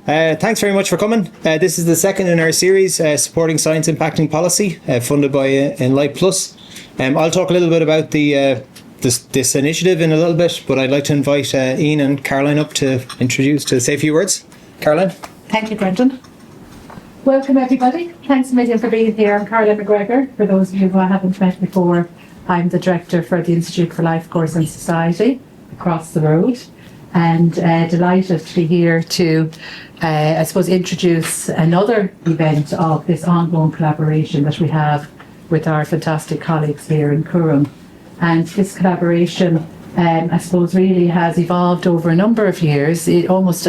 Thanks very much for coming. This is the second in our series, Supporting Science Impacting Policy, funded by ENLIGHT Plus. I'll talk a little bit about this initiative in a little bit, but I'd like to invite Ian and Caroline up to say a few words. Caroline? Thank you, Brendan. Welcome, everybody. Thanks a million for being here. I'm Caroline McGregor. For those of you who I haven't met before, I'm the director for the Institute for Life Course and Society across the road, and delighted to be here to, introduce another event of this ongoing collaboration that we have with our fantastic colleagues here in Curram. And this collaboration, really has evolved over a number of years. I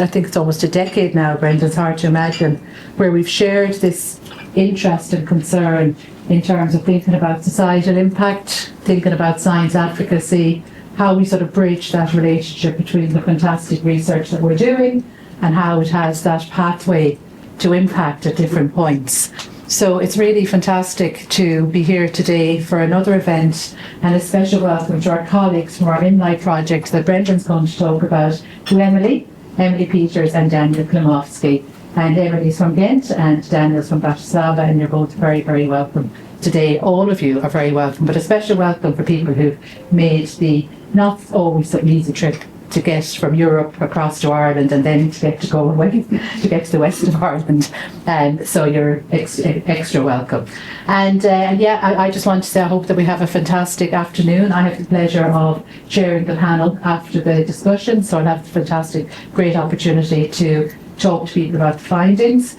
think it's almost a decade now, Brenda. It's hard to imagine, where we've shared this interest and concern in terms of thinking about societal impact, thinking about science advocacy, how we sort of bridge that relationship between the fantastic research that we're doing and how it has that pathway to impact at different points. So it's really fantastic to be here today for another event, and a special welcome to our colleagues from our ENLIGHT project that Brendan's going to talk about, to Emily Peters and Daniel Klimowski. And Emily's from Ghent and Daniel's from Bratislava, and you're both very, very welcome today. All of you are very welcome, but a special welcome for people who've made the not always so easy trip to get from Europe across to Ireland and then to get to go away to get to the west of Ireland, so you're extra welcome. And I just want to say I hope that we have a fantastic afternoon. I have the pleasure of chairing the panel after the discussion, so I'll have the fantastic great opportunity to talk to people about the findings.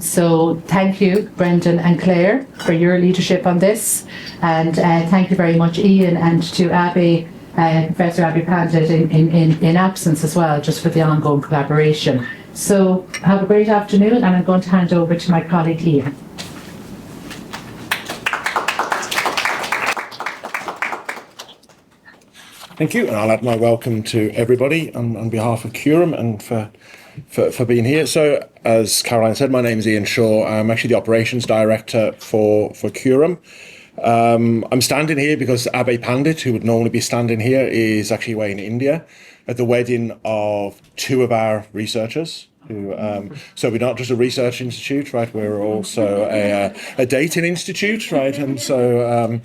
So thank you, Brendan and Claire, for your leadership on this, and thank you very much, Ian, and to Abby, Professor Abby Pandit in absence as well, just for the ongoing collaboration. So have a great afternoon, and I'm going to hand over to my colleague Ian. Thank you, and I'll add my welcome to everybody on behalf of Curram and for being here. So, as Caroline said, my name is Ian Shaw. I'm actually the operations director for Curram. I'm standing here because Abhay Pandit, who would normally be standing here, is actually away in India at the wedding of two of our researchers. So we're not just a research institute, right? We're also a dating institute, right? And so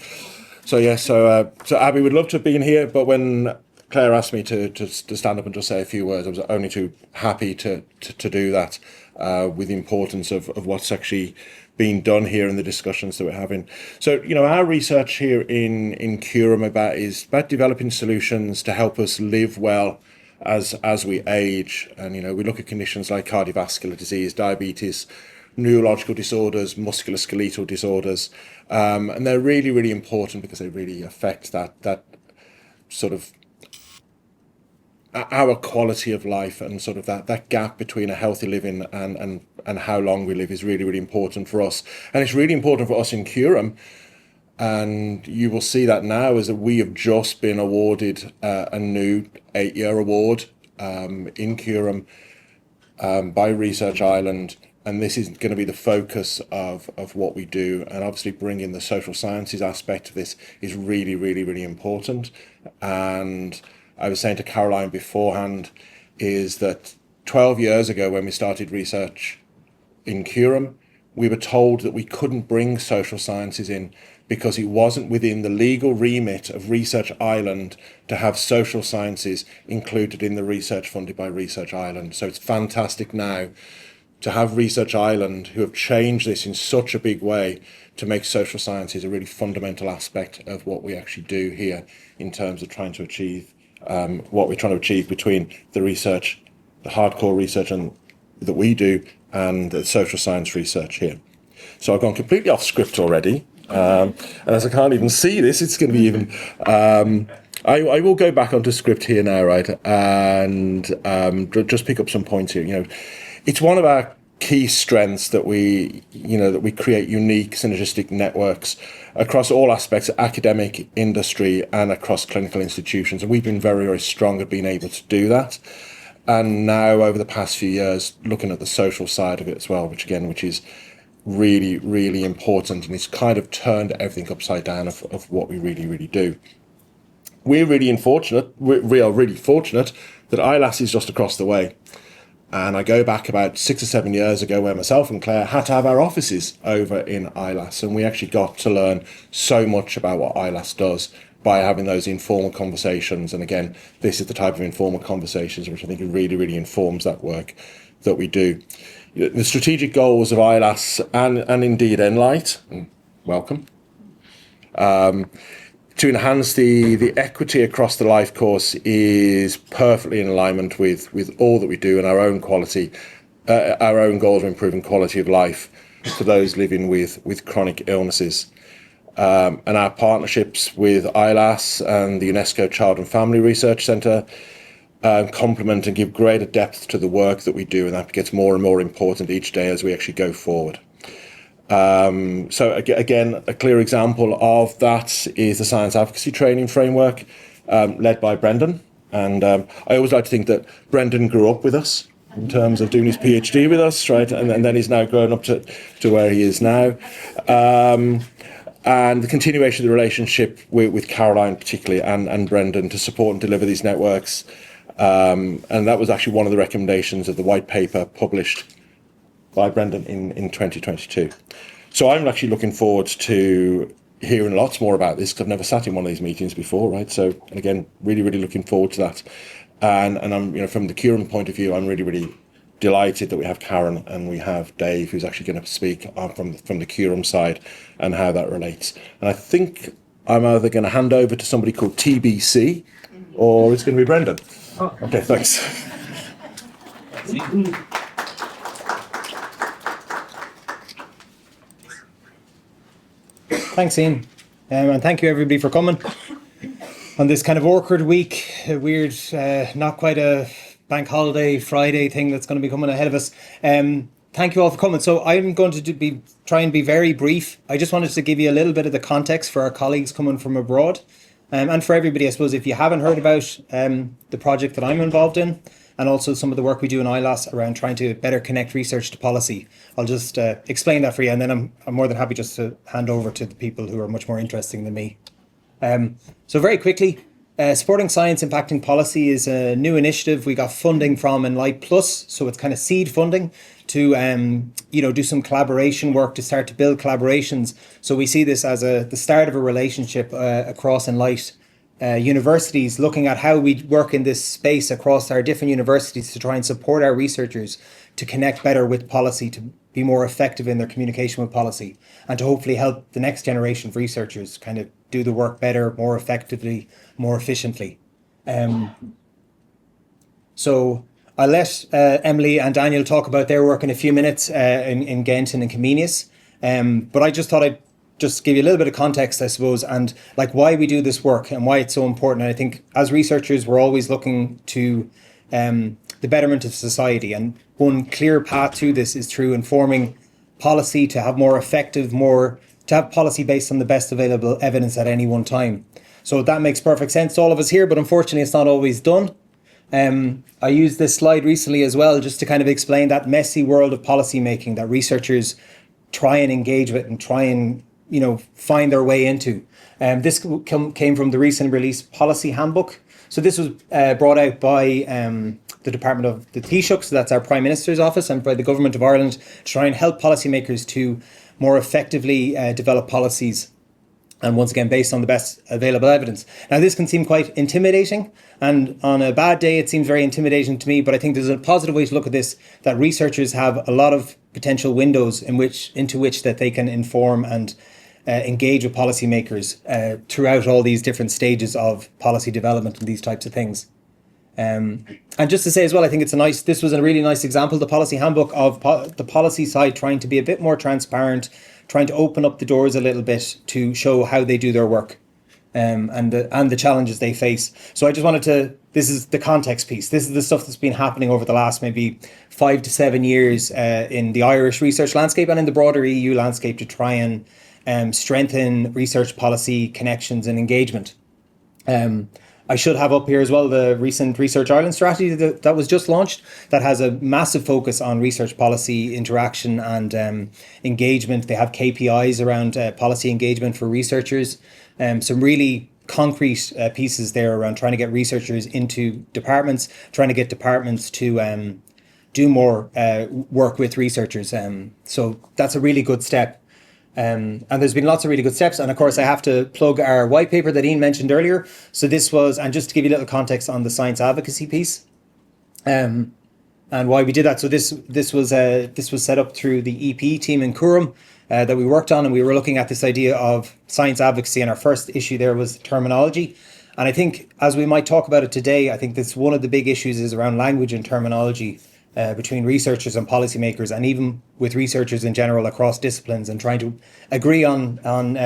Abby would love to have been here, but when Claire asked me to stand up and just say a few words, I was only too happy to do that, with the importance of what's actually being done here in the discussions that we're having. So, our research here in Curram is about developing solutions to help us live well as we age. And, we look at conditions like cardiovascular disease, diabetes, neurological disorders, musculoskeletal disorders. And they're really, really important because they really affect that sort of our quality of life, and sort of that gap between a healthy living and how long we live is really, really important for us. And it's really important for us in Curram. And you will see that now, is that we have just been awarded a new 8-year award in Curram by Research Ireland. And this is going to be the focus of what we do. And obviously bringing the social sciences aspect of this is really, really, really important. And I was saying to Caroline beforehand, is that 12 years ago when we started research in Curram, we were told that we couldn't bring social sciences in because it wasn't within the legal remit of Research Ireland to have social sciences included in the research funded by Research Ireland. So it's fantastic now to have Research Ireland, who have changed this in such a big way, to make social sciences a really fundamental aspect of what we actually do here in terms of trying to achieve what we're trying to achieve between the research, the hardcore research that we do, and the social science research here. So I've gone completely off script already, and as I can't even see this, it's going to be even. I will go back onto script here now, right, and just pick up some points here. It's one of our key strengths that we create unique synergistic networks across all aspects of academic, industry, and across clinical institutions. And we've been very, very strong at being able to do that. And now, over the past few years, looking at the social side of it as well, which is really, really important. And it's kind of turned everything upside down of what we really, really do. We are really fortunate that ILAS is just across the way. And I go back about 6 or 7 years ago where myself and Claire had to have our offices over in ILAS, and we actually got to learn so much about what ILAS does by having those informal conversations. And again, this is the type of informal conversations which I think really, really informs that work that we do. The strategic goals of ILAS and indeed ENLIGHT, welcome, to enhance the equity across the life course is perfectly in alignment with all that we do and our own quality, our own goals of improving quality of life for those living with chronic illnesses. And our partnerships with ILAS and the UNESCO Child and Family Research Centre complement and give greater depth to the work that we do, and that gets more and more important each day as we actually go forward. So again, a clear example of that is the science advocacy training framework led by Brendan. And I always like to think that Brendan grew up with us in terms of doing his PhD with us, right? And then he's now grown up to where he is now. And the continuation of the relationship with Caroline particularly and Brendan to support and deliver these networks. And that was actually one of the recommendations of the white paper published by Brendan in 2022. So I'm actually looking forward to hearing lots more about this because I've never sat in one of these meetings before, right? So, and again, really, really looking forward to that. And I'm, from the Curum point of view, I'm really, really delighted that we have Karen and we have Dave, who's actually going to speak from the Curum side and how that relates. And I think I'm either going to hand over to somebody called TBC or it's going to be Brendan. Oh. Okay, thanks. Thanks, Ian. And thank you, everybody, for coming on this kind of awkward week, a weird, not quite a bank holiday Friday thing that's going to be coming ahead of us. Thank you all for coming. So I'm going to try and be very brief. I just wanted to give you a little bit of the context for our colleagues coming from abroad. And for everybody, I suppose, if you haven't heard about the project that I'm involved in, and also some of the work we do in ILAS around trying to better connect research to policy. I'll just explain that for you, and then I'm more than happy just to hand over to the people who are much more interesting than me. So very quickly, supporting science impacting policy is a new initiative. We got funding from ENLIGHT Plus, so it's kind of seed funding to do some collaboration work to start to build collaborations. So we see this as the start of a relationship across ENLIGHT universities, looking at how we work in this space across our different universities to try and support our researchers to connect better with policy, to be more effective in their communication with policy, and to hopefully help the next generation of researchers kind of do the work better, more effectively, more efficiently. So I'll let Emily and Daniel talk about their work in a few minutes in Ghent and in Comenius. But I just thought I'd just give you a little bit of context, I suppose, and like why we do this work and why it's so important. And I think as researchers, we're always looking to the betterment of society. And one clear path to this is through informing policy to have more effective, to have policy based on the best available evidence at any one time. So that makes perfect sense to all of us here, but unfortunately it's not always done. I used this slide recently as well, just to kind of explain that messy world of policy making that researchers try and engage with and try and find their way into. This came from the recent released policy handbook. So this was brought out by the Department of the Taoiseach, so that's our Prime Minister's office, and by the Government of Ireland to try and help policymakers to more effectively develop policies. And once again, based on the best available evidence. Now, this can seem quite intimidating, and on a bad day, it seems very intimidating to me. But I think there's a positive way to look at this: that researchers have a lot of potential windows into which that they can inform and engage with policymakers throughout all these different stages of policy development and these types of things. And just to say as well, I think this was a really nice example, the policy handbook, of the policy side trying to be a bit more transparent, trying to open up the doors a little bit to show how they do their work and the challenges they face. So I just wanted this is the context piece. This is the stuff that's been happening over the last maybe 5 to 7 years in the Irish research landscape and in the broader EU landscape to try and strengthen research policy connections and engagement. I should have up here as well the recent Research Ireland strategy that was just launched, that has a massive focus on research policy interaction and engagement. They have KPIs around policy engagement for researchers. Some really concrete pieces there around trying to get researchers into departments, trying to get departments to do more work with researchers. So that's a really good step. And there's been lots of really good steps. And of course, I have to plug our white paper that Ian mentioned earlier. So this was, and just to give you a little context on the science advocacy piece, and why we did that. So this was set up through the EP team in Curram that we worked on, and we were looking at this idea of science advocacy. And our first issue there was terminology. And I think, as we might talk about it today, I think that's one of the big issues is around language and terminology between researchers and policymakers, and even with researchers in general across disciplines, and trying to agree on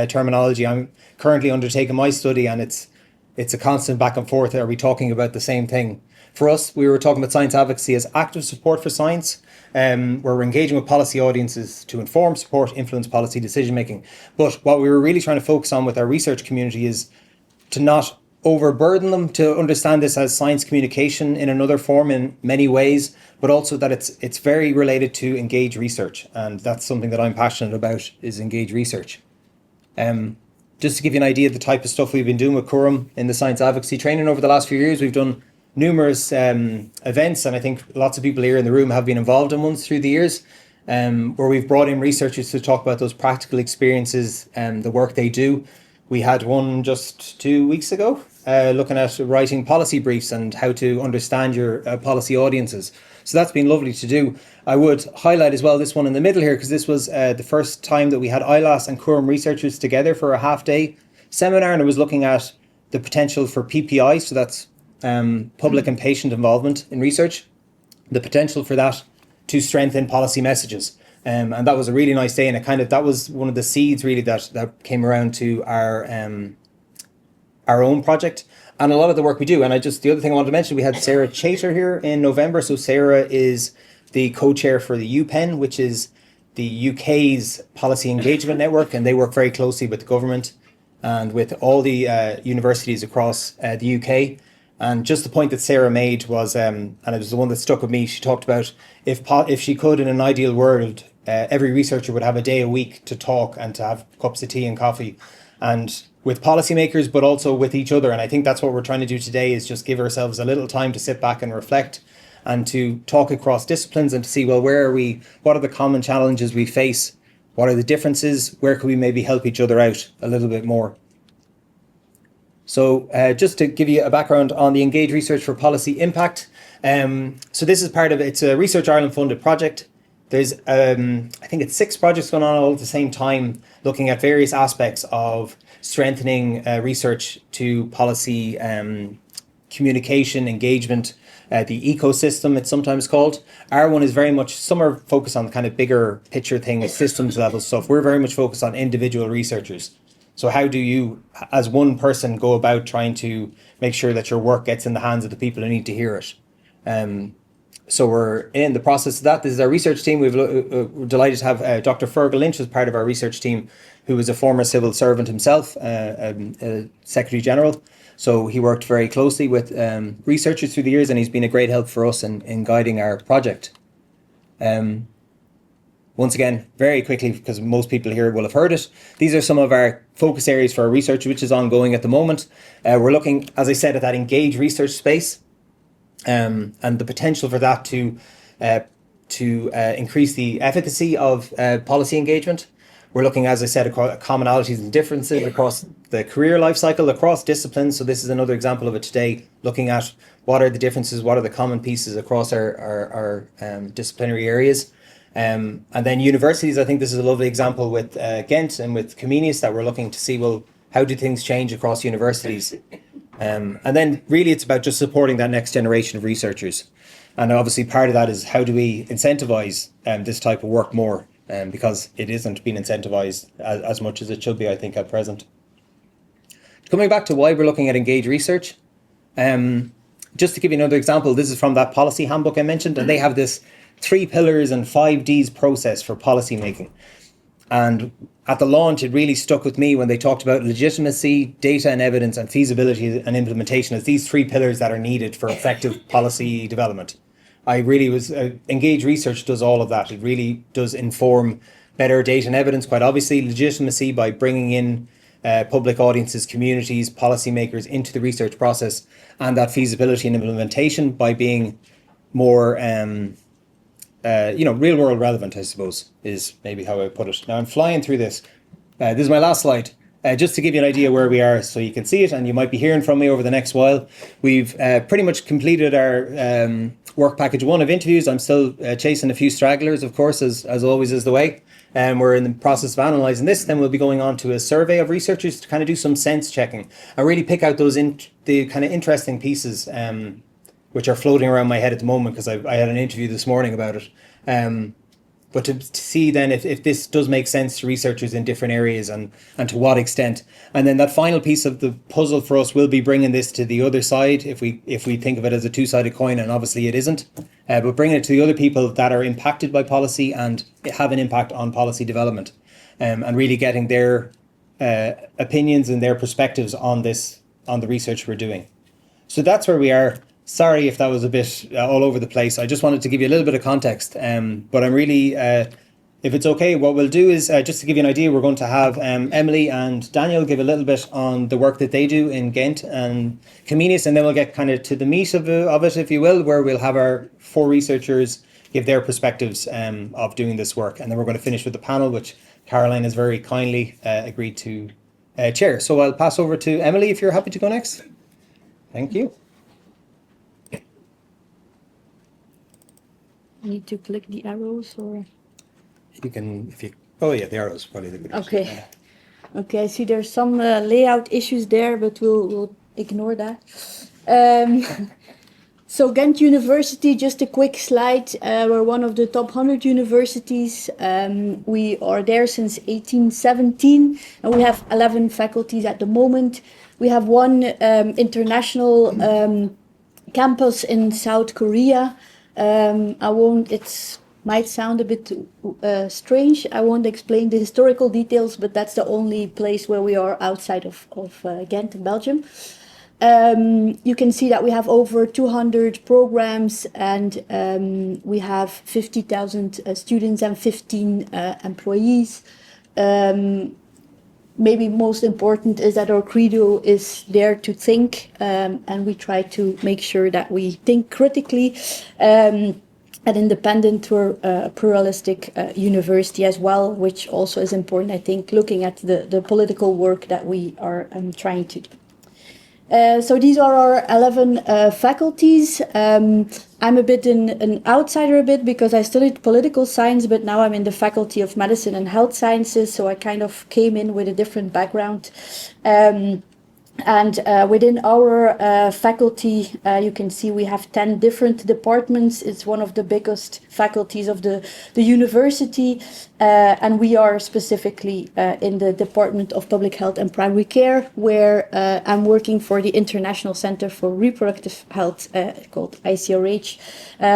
terminology. I'm currently undertaking my study, and it's a constant back and forth. Are we talking about the same thing? For us, we were talking about science advocacy as active support for science, where we're engaging with policy audiences to inform, support, influence policy decision making. But what we were really trying to focus on with our research community is to not overburden them, to understand this as science communication in another form in many ways, but also that it's very related to engage research. And that's something that I'm passionate about, is engage research. Just to give you an idea of the type of stuff we've been doing with Curram in the science advocacy training over the last few years, we've done numerous events, and I think lots of people here in the room have been involved in ones through the years, where we've brought in researchers to talk about those practical experiences and the work they do. We had one just 2 weeks ago, looking at writing policy briefs and how to understand your policy audiences. So that's been lovely to do. I would highlight as well this one in the middle here, because this was the first time that we had ILAS and Curram researchers together for a half-day seminar, and it was looking at the potential for PPI, so that's public and patient involvement in research, the potential for that to strengthen policy messages. And that was a really nice day, and that was one of the seeds really that came around to our own project and a lot of the work we do. And the other thing I wanted to mention, we had Sarah Chater here in November. So Sarah is the co-chair for the UPenn, which is the UK's policy engagement network, and they work very closely with the government and with all the universities across the UK. And just the point that Sarah made was, and it was the one that stuck with me, she talked about if she could, in an ideal world, every researcher would have a day a week to talk and to have cups of tea and coffee, and with policymakers, but also with each other. And I think that's what we're trying to do today, is just give ourselves a little time to sit back and reflect and to talk across disciplines and to see, well, where are we? What are the common challenges we face? What are the differences? Where can we maybe help each other out a little bit more? So just to give you a background on the Engage Research for Policy Impact. So this is part of, it's a Research Ireland funded project. There's, I think it's 6 projects going on all at the same time, looking at various aspects of strengthening research to policy communication, engagement, the ecosystem, it's sometimes called. Our one is very much, some are focused on the kind of bigger picture thing, systems level stuff. We're very much focused on individual researchers. So how do you, as one person, go about trying to make sure that your work gets in the hands of the people who need to hear it? So we're in the process of that. This is our research team. We're delighted to have Dr. Fergal Lynch as part of our research team, who is a former civil servant himself, Secretary General. So he worked very closely with researchers through the years, and he's been a great help for us in guiding our project. Once again, very quickly, because most people here will have heard it, these are some of our focus areas for our research, which is ongoing at the moment. We're looking, as I said, at that engage research space, and the potential for that to increase the efficacy of policy engagement. We're looking, as I said, at commonalities and differences across the career life cycle, across disciplines. So this is another example of it today, looking at what are the differences, what are the common pieces across our disciplinary areas. And then universities, I think this is a lovely example with Ghent and with Comenius, that we're looking to see, well, how do things change across universities? And then really it's about just supporting that next generation of researchers. And obviously part of that is, how do we incentivize this type of work more? Because it isn't being incentivized as much as it should be, I think, at present. Coming back to why we're looking at engage research, just to give you another example, this is from that policy handbook I mentioned, and they have this 3 pillars and 5 Ds process for policy making. And at the launch, it really stuck with me when they talked about legitimacy, data and evidence, and feasibility and implementation as these 3 pillars that are needed for effective policy development. I really was, engage research does all of that. It really does inform better data and evidence, quite obviously. Legitimacy by bringing in public audiences, communities, policymakers into the research process, and that feasibility and implementation by being more real world relevant, I suppose, is maybe how I put it. Now I'm flying through this. This is my last slide. Just to give you an idea where we are, so you can see it, and you might be hearing from me over the next while. We've pretty much completed our work package 1 of interviews. I'm still chasing a few stragglers, of course, as always is the way. We're in the process of analysing this. Then we'll be going on to a survey of researchers to kind of do some sense checking and really pick out those the kind of interesting pieces which are floating around my head at the moment, because I had an interview this morning about it. But to see then if this does make sense to researchers in different areas and to what extent. And then that final piece of the puzzle for us will be bringing this to the other side, if we think of it as a two-sided coin, and obviously it isn't. But bringing it to the other people that are impacted by policy and have an impact on policy development, and really getting their opinions and their perspectives on the research we're doing. So that's where we are. Sorry if that was a bit all over the place. I just wanted to give you a little bit of context. But I'm really, if it's okay, what we'll do is, just to give you an idea, we're going to have Emily and Daniel give a little bit on the work that they do in Ghent and Comenius, and then we'll get kind of to the meat of it, if you will, where we'll have our 4 researchers give their perspectives of doing this work. And then we're going to finish with the panel, which Caroline has very kindly agreed to chair. So I'll pass over to Emily, if you're happy to go next. Thank you. Need to click the arrows or? You can, oh yeah, the arrows probably the good. Okay. Okay, I see there's some layout issues there, but we'll ignore that. So Ghent University, just a quick slide. We're one of the top 100 universities. We are there since 1817, and we have 11 faculties at the moment. We have one international campus in South Korea. It might sound a bit strange. I won't explain the historical details, but that's the only place where we are outside of Ghent in Belgium. You can see that we have over 200 programs, and we have 50,000 students and 15 employees. Maybe most important is that our credo is dare to think, and we try to make sure that we think critically and independent. We're a pluralistic university as well, which also is important, I think, looking at the political work that we are trying to do. So these are our 11 faculties. I'm a bit an outsider a bit because I studied political science, but now I'm in the Faculty of Medicine and Health Sciences, so I kind of came in with a different background. And within our faculty, you can see we have 10 different departments. It's one of the biggest faculties of the university. And we are specifically in the Department of Public Health and Primary Care, where I'm working for the International Center for Reproductive Health, called ICRH.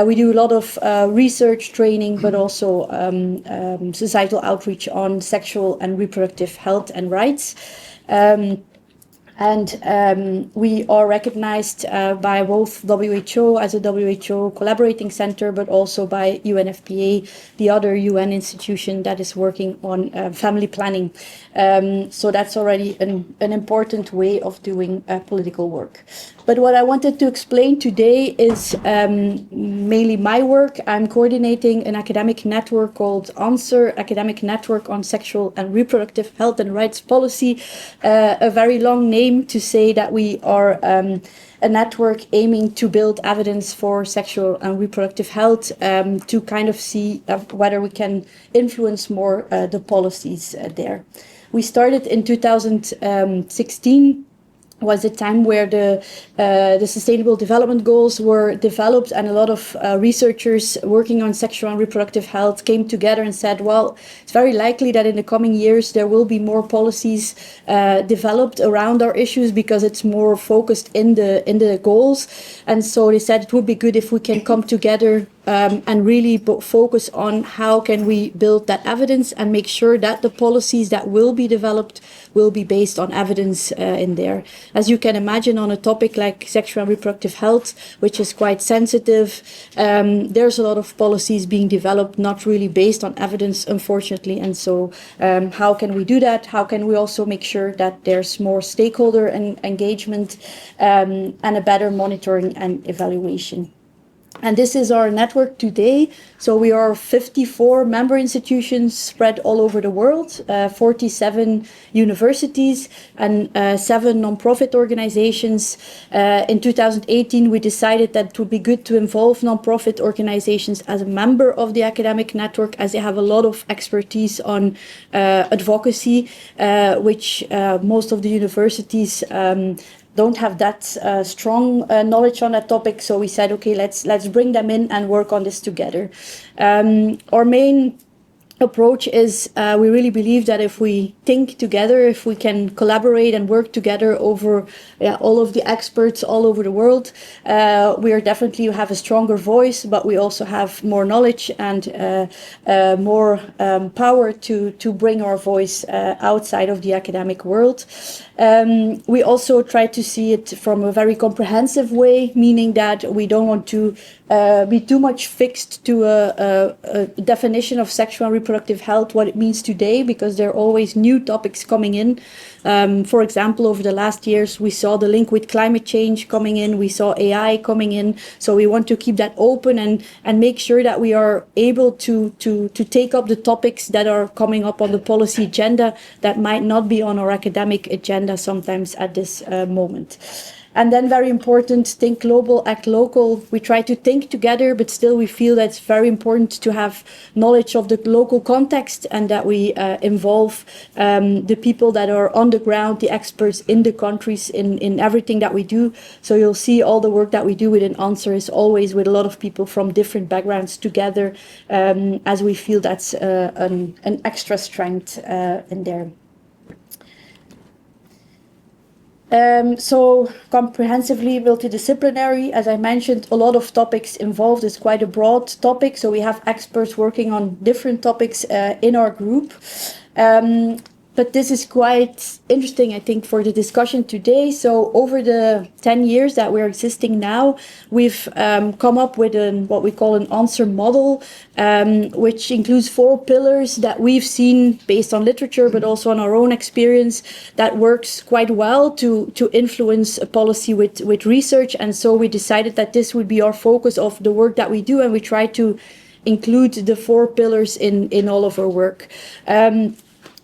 We do a lot of research training, but also societal outreach on sexual and reproductive health and rights. And we are recognized by both WHO as a WHO collaborating center, but also by UNFPA, the other UN institution that is working on family planning. So that's already an important way of doing political work. But what I wanted to explain today is mainly my work. I'm coordinating an academic network called ANSWER, Academic Network on Sexual and Reproductive Health and Rights Policy, a very long name to say that we are a network aiming to build evidence for sexual and reproductive health, to kind of see whether we can influence more the policies there. We started in 2016. Was a time where the Sustainable Development Goals were developed, and a lot of researchers working on sexual and reproductive health came together and said, well, it's very likely that in the coming years there will be more policies developed around our issues because it's more focused in the goals. And so they said it would be good if we can come together and really focus on how can we build that evidence and make sure that the policies that will be developed will be based on evidence in there. As you can imagine, on a topic like sexual and reproductive health, which is quite sensitive, there's a lot of policies being developed not really based on evidence, unfortunately. And so how can we do that? How can we also make sure that there's more stakeholder engagement and a better monitoring and evaluation? And this is our network today. So we are 54 member institutions spread all over the world, 47 universities and 7 nonprofit organizations. In 2018, we decided that it would be good to involve nonprofit organizations as a member of the academic network, as they have a lot of expertise on advocacy, which most of the universities don't have that strong knowledge on that topic. So we said, okay, let's bring them in and work on this together. Our main approach is we really believe that if we think together, if we can collaborate and work together over all of the experts all over the world, we are definitely have a stronger voice, but we also have more knowledge and more power to bring our voice outside of the academic world. We also try to see it from a very comprehensive way, meaning that we don't want to be too much fixed to a definition of sexual and reproductive health, what it means today, because there are always new topics coming in. For example, over the last years, we saw the link with climate change coming in, we saw AI coming in. So we want to keep that open and make sure that we are able to take up the topics that are coming up on the policy agenda that might not be on our academic agenda sometimes at this moment. And then very important, think global, act local. We try to think together, but still we feel that it's very important to have knowledge of the local context and that we involve the people that are on the ground, the experts in the countries, in everything that we do. So you'll see all the work that we do within Answer is always with a lot of people from different backgrounds together, as we feel that's an extra strength in there. So comprehensively multidisciplinary, as I mentioned, a lot of topics involved. It's quite a broad topic. So we have experts working on different topics in our group. But this is quite interesting, I think, for the discussion today. So over the 10 years that we're existing now, we've come up with what we call an answer model, which includes 4 pillars that we've seen based on literature, but also on our own experience, that works quite well to influence a policy with research. And so we decided that this would be our focus of the work that we do, and we try to include the 4 pillars in all of our work.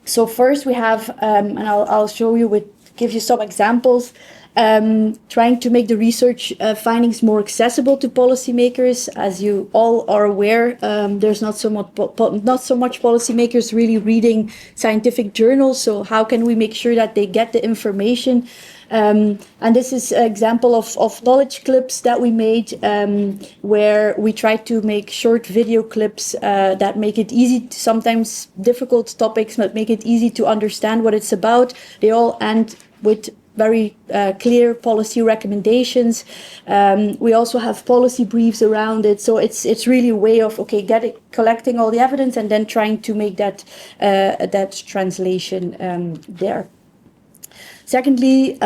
So first we have, and I'll show you give you some examples, trying to make the research findings more accessible to policymakers. As you all are aware, there's not so much policymakers really reading scientific journals. So how can we make sure that they get the information? And this is an example of knowledge clips that we made, where we try to make short video clips that make it easy, sometimes difficult topics, but make it easy to understand what it's about. They all end with very clear policy recommendations. We also have policy briefs around it. So it's really a way of, collecting all the evidence and then trying to make that translation there. Secondly,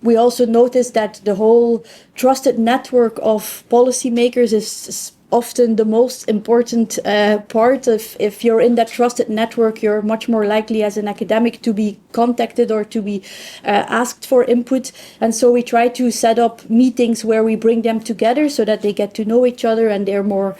we also noticed that the whole trusted network of policymakers is often the most important part. If you're in that trusted network, you're much more likely as an academic to be contacted or to be asked for input. And so we try to set up meetings where we bring them together so that they get to know each other and they're more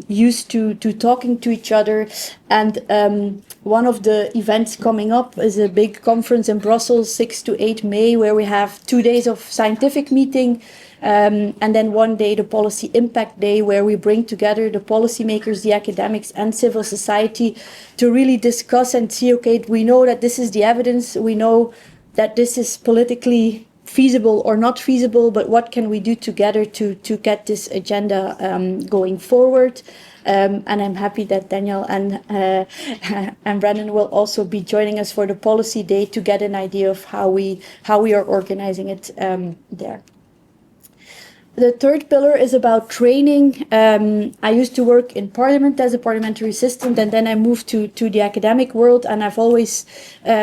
used to talking to each other. And one of the events coming up is a big conference in Brussels, 6 to 8 May, where we have 2 days of scientific meeting, and then 1 day, the Policy Impact Day, where we bring together the policymakers, the academics, and civil society to really discuss and see, we know that this is the evidence, we know that this is politically feasible or not feasible, but what can we do together to get this agenda going forward? And I'm happy that Daniel and Brandon will also be joining us for the Policy Day to get an idea of how we are organizing it there. The third pillar is about training. I used to work in Parliament as a parliamentary assistant, and then I moved to the academic world, and I've always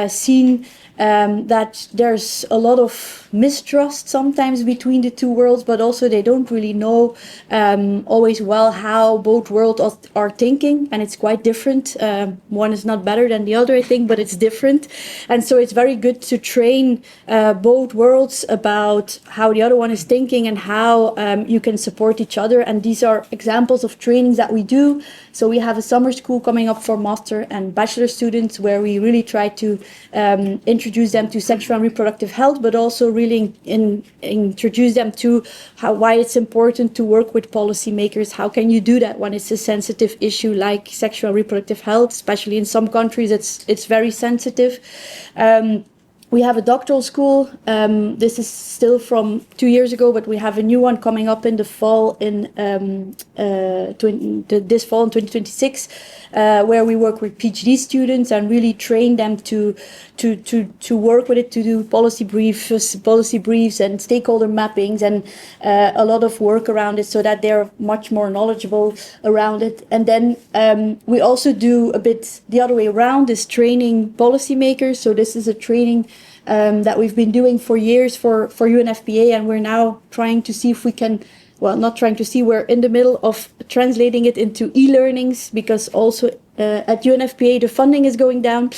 seen that there's a lot of mistrust sometimes between the two worlds, but also they don't really know always well how both worlds are thinking, and it's quite different. One is not better than the other, I think, but it's different. And so it's very good to train both worlds about how the other one is thinking and how you can support each other. And these are examples of trainings that we do. So we have a summer school coming up for master and bachelor students where we really try to introduce them to sexual and reproductive health, but also really introduce them to why it's important to work with policymakers. How can you do that when it's a sensitive issue like sexual and reproductive health, especially in some countries it's very sensitive. We have a doctoral school. This is still from 2 years ago, but we have a new one coming up in the fall this fall in 2026, where we work with PhD students and really train them to work with it, to do policy briefs and stakeholder mappings and a lot of work around it so that they're much more knowledgeable around it. And then we also do a bit the other way around, is training policymakers. So this is a training that we've been doing for years for UNFPA, and we're now trying to see if we can, well, not trying to see, we're in the middle of translating it into e-learnings, because also at UNFPA the funding is going down,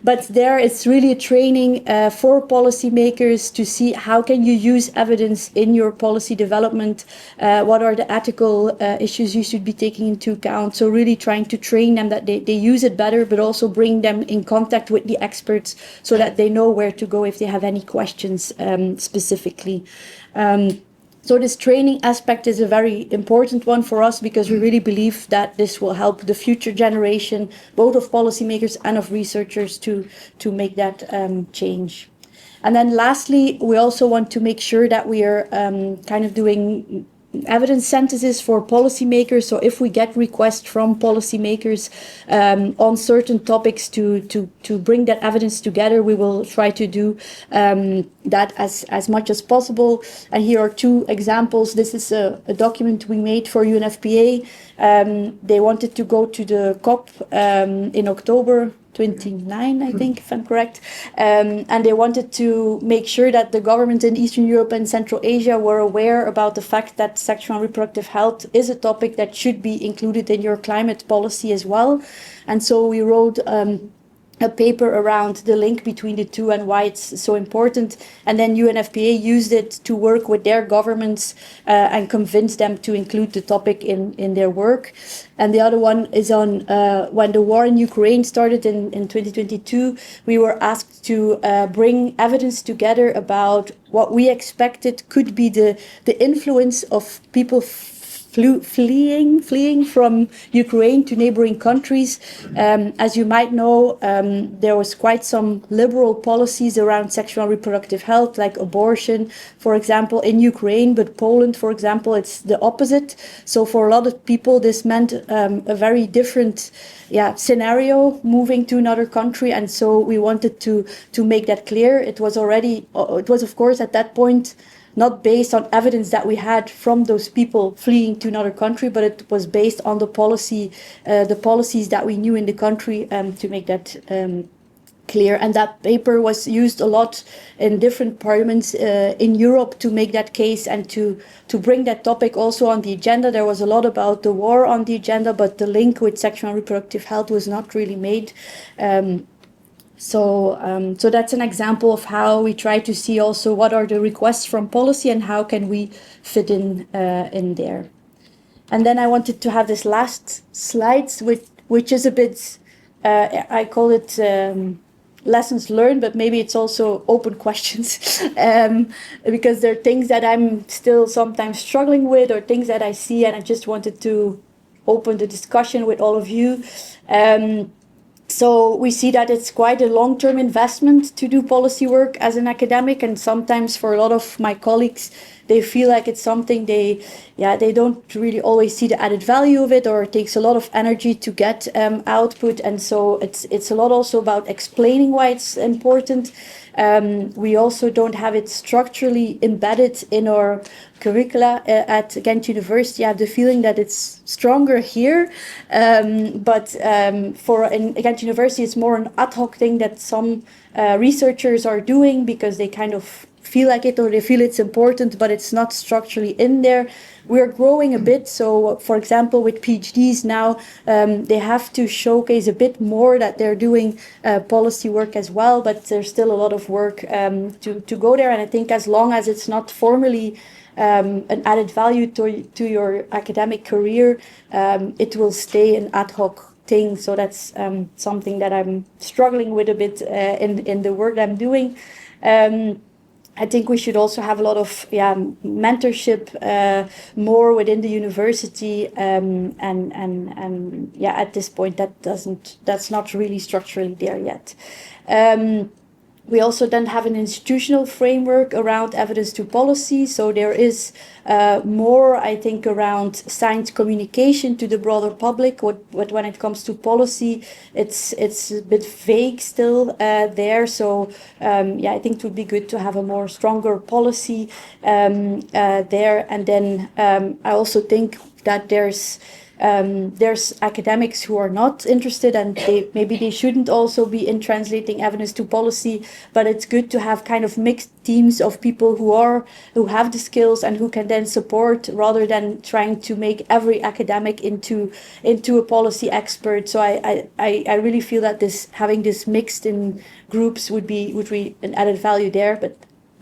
but there it's really a training for policymakers to see how can you use evidence in your policy development, what are the ethical issues you should be taking into account. So really trying to train them that they use it better, but also bring them in contact with the experts so that they know where to go if they have any questions specifically. So this training aspect is a very important one for us, because we really believe that this will help the future generation, both of policymakers and of researchers, to make that change. And then lastly, we also want to make sure that we are kind of doing evidence synthesis for policymakers. So if we get requests from policymakers on certain topics to bring that evidence together, we will try to do that as much as possible. And here are two examples. This is a document we made for UNFPA. They wanted to go to the COP in October 29, I think, if I'm correct. And they wanted to make sure that the governments in Eastern Europe and Central Asia were aware about the fact that sexual and reproductive health is a topic that should be included in your climate policy as well. And so we wrote a paper around the link between the two and why it's so important. And then UNFPA used it to work with their governments and convince them to include the topic in their work. And the other one is on when the war in Ukraine started in 2022, we were asked to bring evidence together about what we expected could be the influence of people fleeing from Ukraine to neighboring countries. As you might know, there was quite some liberal policies around sexual and reproductive health, like abortion, for example, in Ukraine. But Poland, for example, it's the opposite. So for a lot of people, this meant a very different scenario, moving to another country. And so we wanted to make that clear. It was of course at that point not based on evidence that we had from those people fleeing to another country, but it was based on the policies that we knew in the country, to make that clear. And that paper was used a lot in different parliaments in Europe to make that case and to bring that topic also on the agenda. There was a lot about the war on the agenda, but the link with sexual and reproductive health was not really made. So that's an example of how we try to see also what are the requests from policy and how can we fit in there. And then I wanted to have this last slides, which is a bit, I call it lessons learned, but maybe it's also open questions, because there are things that I'm still sometimes struggling with, or things that I see, and I just wanted to open the discussion with all of you. So we see that it's quite a long-term investment to do policy work as an academic, and sometimes for a lot of my colleagues, they feel like it's something they don't really always see the added value of it, or it takes a lot of energy to get output. And so it's a lot also about explaining why it's important. We also don't have it structurally embedded in our curricula at Ghent University. I have the feeling that it's stronger here, but in Ghent University, it's more an ad hoc thing that some researchers are doing because they kind of feel like it or they feel it's important, but it's not structurally in there. We're growing a bit. So, for example, with PhDs now, they have to showcase a bit more that they're doing policy work as well, but there's still a lot of work to go there. And I think as long as it's not formally an added value to your academic career, it will stay an ad hoc thing. So that's something that I'm struggling with a bit in the work that I'm doing. I think we should also have a lot of mentorship more within the university, and at this point that's not really structurally there yet. We also then have an institutional framework around evidence to policy. So there is more, I think, around science communication to the broader public. But when it comes to policy, it's a bit vague still there. So I think it would be good to have a more stronger policy there. And then I also think that there's academics who are not interested, and maybe they shouldn't also be in translating evidence to policy, but it's good to have kind of mixed teams of people who have the skills and who can then support, rather than trying to make every academic into a policy expert. So I really feel that having this mixed in groups would be an added value there. But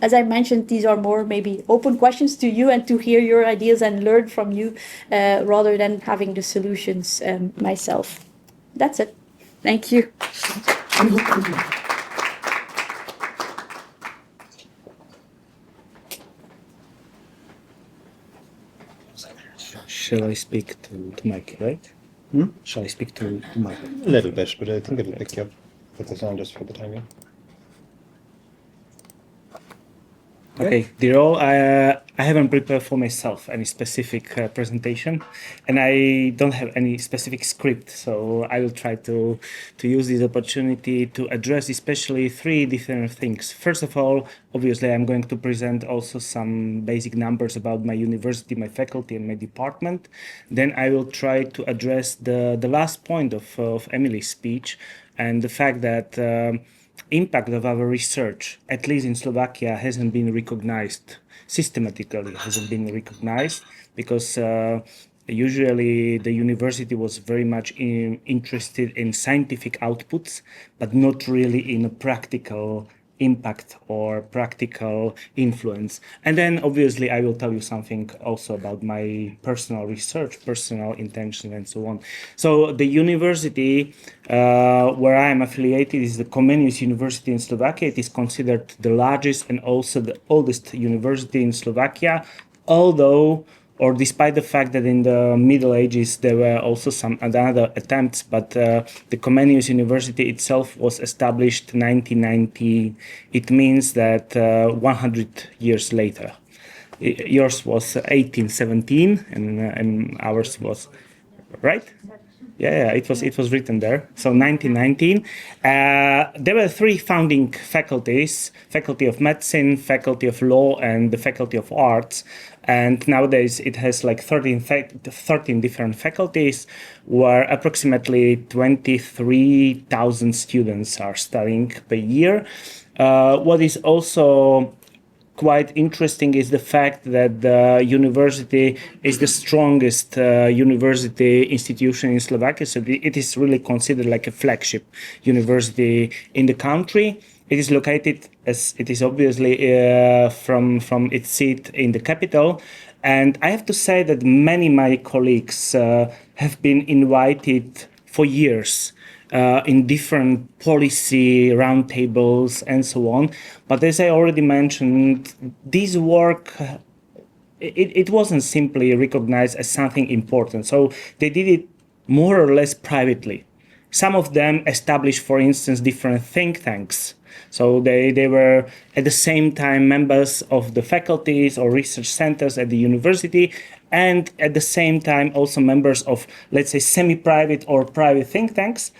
as I mentioned, these are more maybe open questions to you and to hear your ideas and learn from you, rather than having the solutions myself. That's it. Thank you. Shall I speak to Mike, right? Shall I speak to Mike? A little bit, but I think it'll pick you up with the sound just for the timing. Okay, dear all, I haven't prepared for myself any specific presentation, and I don't have any specific script, so I will try to use this opportunity to address especially three different things. First of all, obviously, I'm going to present also some basic numbers about my university, my faculty, and my department. Then I will try to address the last point of Emily's speech, and the fact that impact of our research, at least in Slovakia, hasn't been recognized systematically, because usually the university was very much interested in scientific outputs, but not really in a practical impact or practical influence. And then obviously I will tell you something also about my personal research, personal intention, and so on. So the university where I am affiliated is the Comenius University in Slovakia. It is considered the largest and also the oldest university in Slovakia, although or despite the fact that in the Middle Ages there were also some other attempts, but the Comenius University itself was established 1990. It means that 100 years later. Yours was 1817, and ours was, right? Yeah, it was written there. So 1919. There were three founding faculties: Faculty of Medicine, Faculty of Law, and the Faculty of Arts. And nowadays it has like 13 different faculties, where approximately 23,000 students are studying per year. What is also quite interesting is the fact that the university is the strongest university institution in Slovakia. So it is really considered like a flagship university in the country. It is located, as it is obviously from its seat in the capital. And I have to say that many of my colleagues have been invited for years in different policy roundtables and so on. But as I already mentioned, this work, it wasn't simply recognized as something important. So they did it more or less privately. Some of them established, for instance, different think tanks. So they were at the same time members of the faculties or research centers at the university, and at the same time also members of, let's say, semi-private or private think tanks.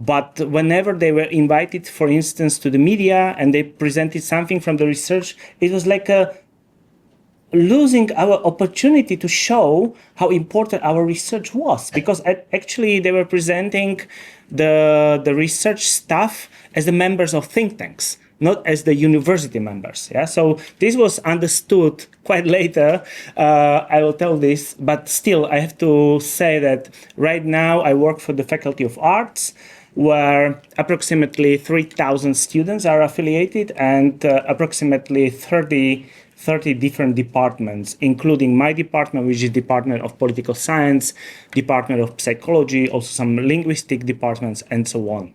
But whenever they were invited, for instance, to the media and they presented something from the research, it was like losing our opportunity to show how important our research was, because actually they were presenting the research staff as the members of think tanks, not as the university members. Yeah, so this was understood quite later. I will tell this, but still I have to say that right now I work for the Faculty of Arts, where approximately 3,000 students are affiliated, and approximately 30 different departments, including my department, which is Department of Political Science, Department of Psychology, also some linguistic departments, and so on.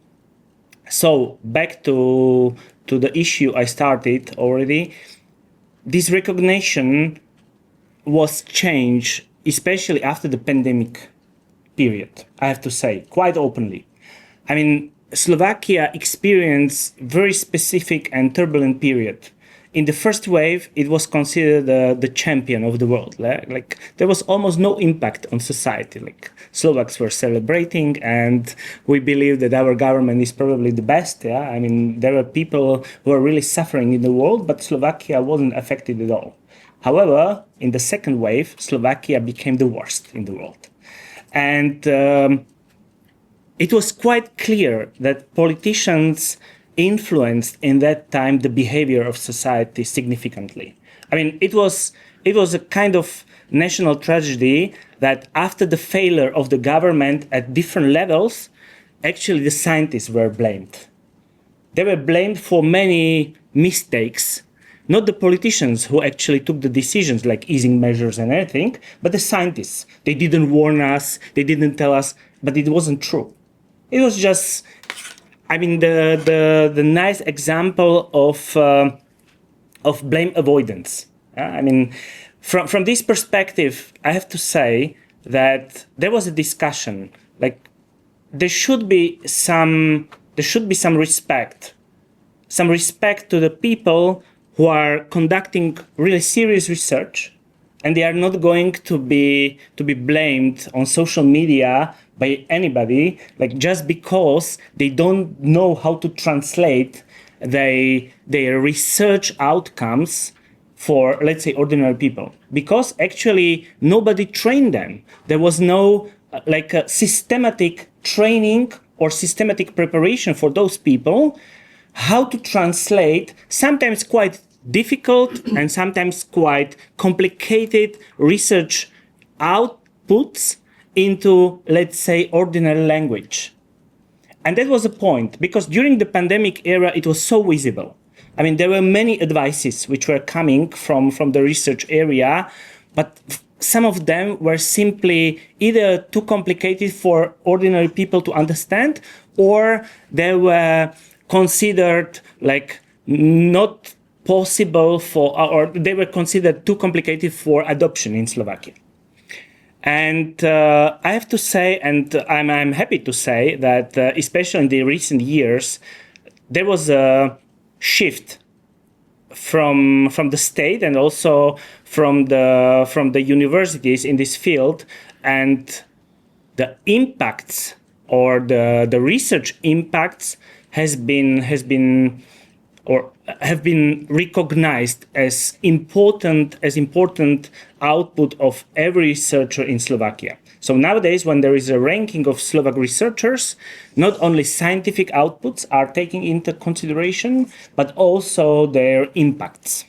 So back to the issue I started already. This recognition was changed, especially after the pandemic period, I have to say, quite openly. I mean, Slovakia experienced very specific and turbulent period. In the first wave, it was considered the champion of the world. Like there was almost no impact on society. Like Slovaks were celebrating, and we believe that our government is probably the best. Yeah, I mean there were people who were really suffering in the world, but Slovakia wasn't affected at all. However, in the second wave, Slovakia became the worst in the world, and it was quite clear that politicians influenced in that time the behavior of society significantly. I mean, it was a kind of national tragedy that after the failure of the government at different levels, actually the scientists were blamed. They were blamed for many mistakes, not the politicians who actually took the decisions like easing measures and everything, but the scientists. They didn't warn us, they didn't tell us, but it wasn't true. It was just, I mean, the nice example of blame avoidance. I mean, from this perspective, I have to say that there was a discussion. Like, there should be some respect to the people who are conducting really serious research, and they are not going to be blamed on social media by anybody, like just because they don't know how to translate their research outcomes for, let's say, ordinary people. Because actually nobody trained them. There was no like a systematic training or systematic preparation for those people how to translate sometimes quite difficult and sometimes quite complicated research outputs into, let's say, ordinary language. And that was the point, because during the pandemic era, it was so visible. I mean, there were many advices which were coming from the research area, but some of them were simply either too complicated for ordinary people to understand, or they were considered like not possible for, or they were considered too complicated for adoption in Slovakia. And I have to say, and I'm happy to say that especially in the recent years, there was a shift from the state and also from the universities in this field, and the impacts or the research impacts have been recognized as important output of every researcher in Slovakia. So nowadays, when there is a ranking of Slovak researchers, not only scientific outputs are taken into consideration, but also their impacts.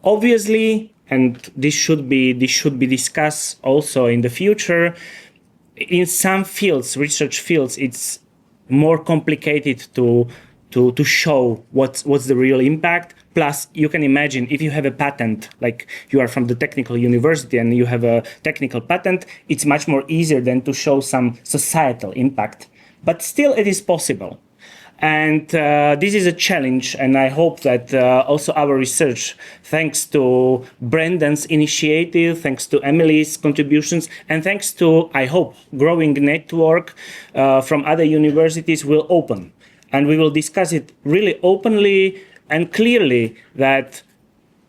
Obviously, and this should be discussed also in the future, in some fields, research fields, it's more complicated to show what's the real impact. Plus, you can imagine if you have a patent, like you are from the technical university and you have a technical patent, it's much more easier than to show some societal impact. But still, it is possible. And this is a challenge, and I hope that also our research, thanks to Brendan's initiative, thanks to Emily's contributions, and thanks to, I hope, growing network from other universities will open. And we will discuss it really openly and clearly, that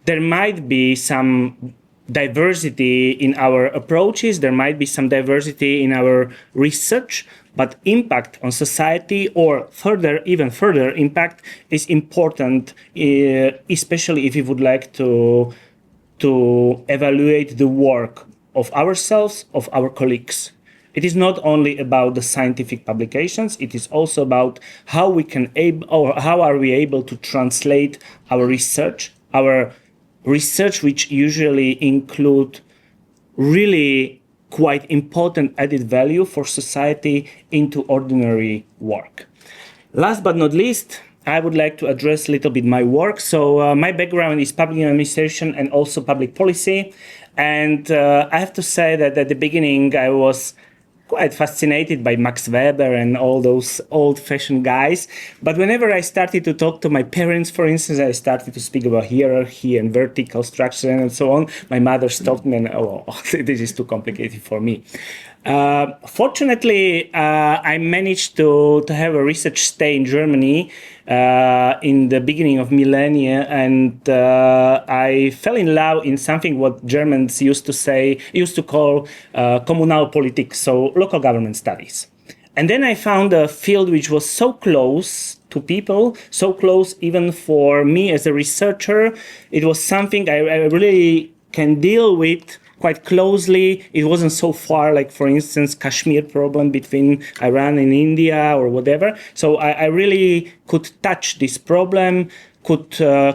there might be some diversity in our approaches, there might be some diversity in our research, but impact on society or even further impact is important, especially if you would like to evaluate the work of ourselves, of our colleagues. It is not only about the scientific publications, it is also about how how are we able to translate our research which usually include really quite important added value for society into ordinary work. Last but not least, I would like to address a little bit my work. So my background is public administration and also public policy. And I have to say that at the beginning I was quite fascinated by Max Weber and all those old-fashioned guys. But whenever I started to talk to my parents, for instance, I started to speak about hierarchy and vertical structure and so on. My mother stopped me and, this is too complicated for me. Fortunately, I managed to have a research stay in Germany in the beginning of millennia, and I fell in love in something what Germans used to call Kommunalpolitik, so local government studies. And then I found a field which was so close to people, so close even for me as a researcher. It was something I really can deal with quite closely. It wasn't so far, like, for instance, Kashmir problem between Iran and India or whatever. So I really could touch this problem, could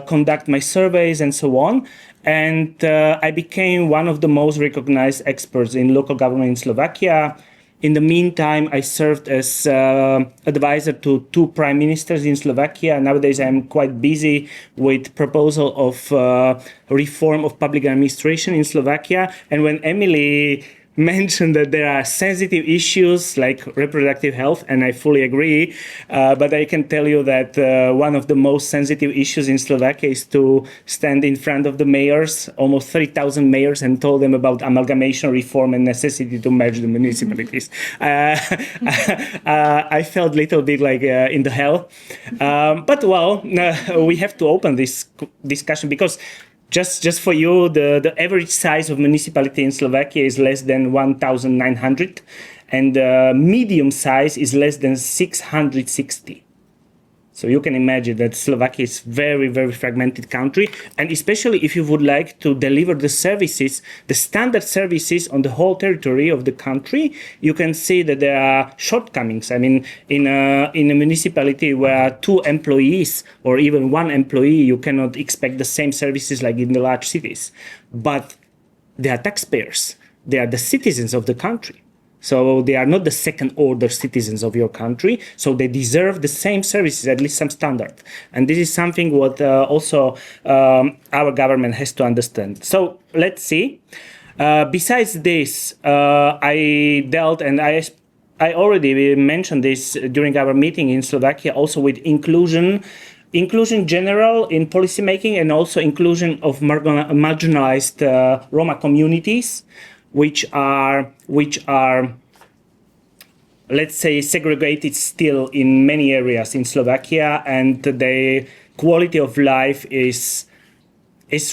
conduct my surveys and so on. And I became one of the most recognized experts in local government in Slovakia. In the meantime, I served as advisor to 2 prime ministers in Slovakia. Nowadays, I'm quite busy with proposal of reform of public administration in Slovakia. And when Emily mentioned that there are sensitive issues like reproductive health, and I fully agree, but I can tell you that one of the most sensitive issues in Slovakia is to stand in front of the mayors, almost 3,000 mayors, and told them about amalgamation reform and necessity to merge the municipalities. I felt a little bit like in the hell. But we have to open this discussion because just for you, the average size of municipality in Slovakia is less than 1,900, and the medium size is less than 660. So you can imagine that Slovakia is very, very fragmented country, and especially if you would like to deliver the services, the standard services on the whole territory of the country, you can see that there are shortcomings. I mean, in a municipality where 2 employees or even 1 employee, you cannot expect the same services like in the large cities. But they are taxpayers. They are the citizens of the country. So they are not the second-order citizens of your country, so they deserve the same services, at least some standard. And this is something what also our government has to understand. So let's see. Besides this, I dealt, and I already mentioned this during our meeting in Slovakia, also with inclusion general in policymaking, and also inclusion of marginalized Roma communities, which are, let's say, segregated still in many areas in Slovakia, and the quality of life is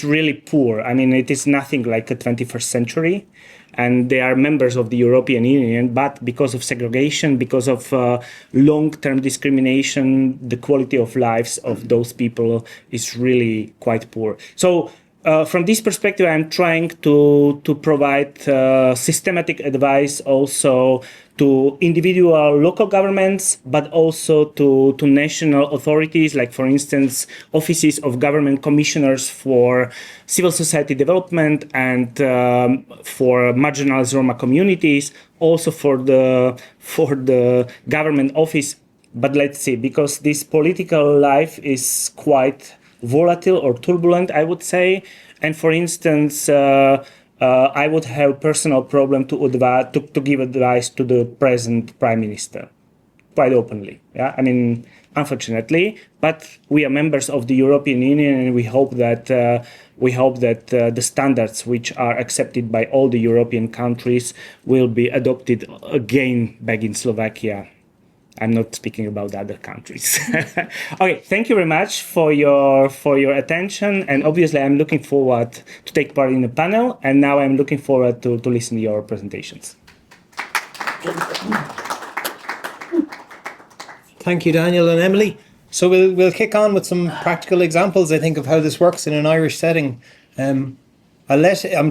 really poor. I mean, it is nothing like the 21st century, and they are members of the European Union, but because of segregation, because of long-term discrimination, the quality of lives of those people is really quite poor. So from this perspective, I'm trying to provide systematic advice also to individual local governments, but also to national authorities, like, for instance, offices of government commissioners for civil society development and for marginalized Roma communities, also for the government office. But let's see, because this political life is quite volatile or turbulent, I would say. And for instance, I would have personal problem to give advice to the present prime minister, quite openly. Yeah, I mean, unfortunately, but we are members of the European Union, and we hope that the standards which are accepted by all the European countries will be adopted again back in Slovakia. I'm not speaking about other countries. Okay, thank you very much for your attention, and obviously I'm looking forward to take part in the panel, and now I'm looking forward to listen to your presentations. Thank you, Daniel and Emily. So we'll kick on with some practical examples, I think, of how this works in an Irish setting. I'm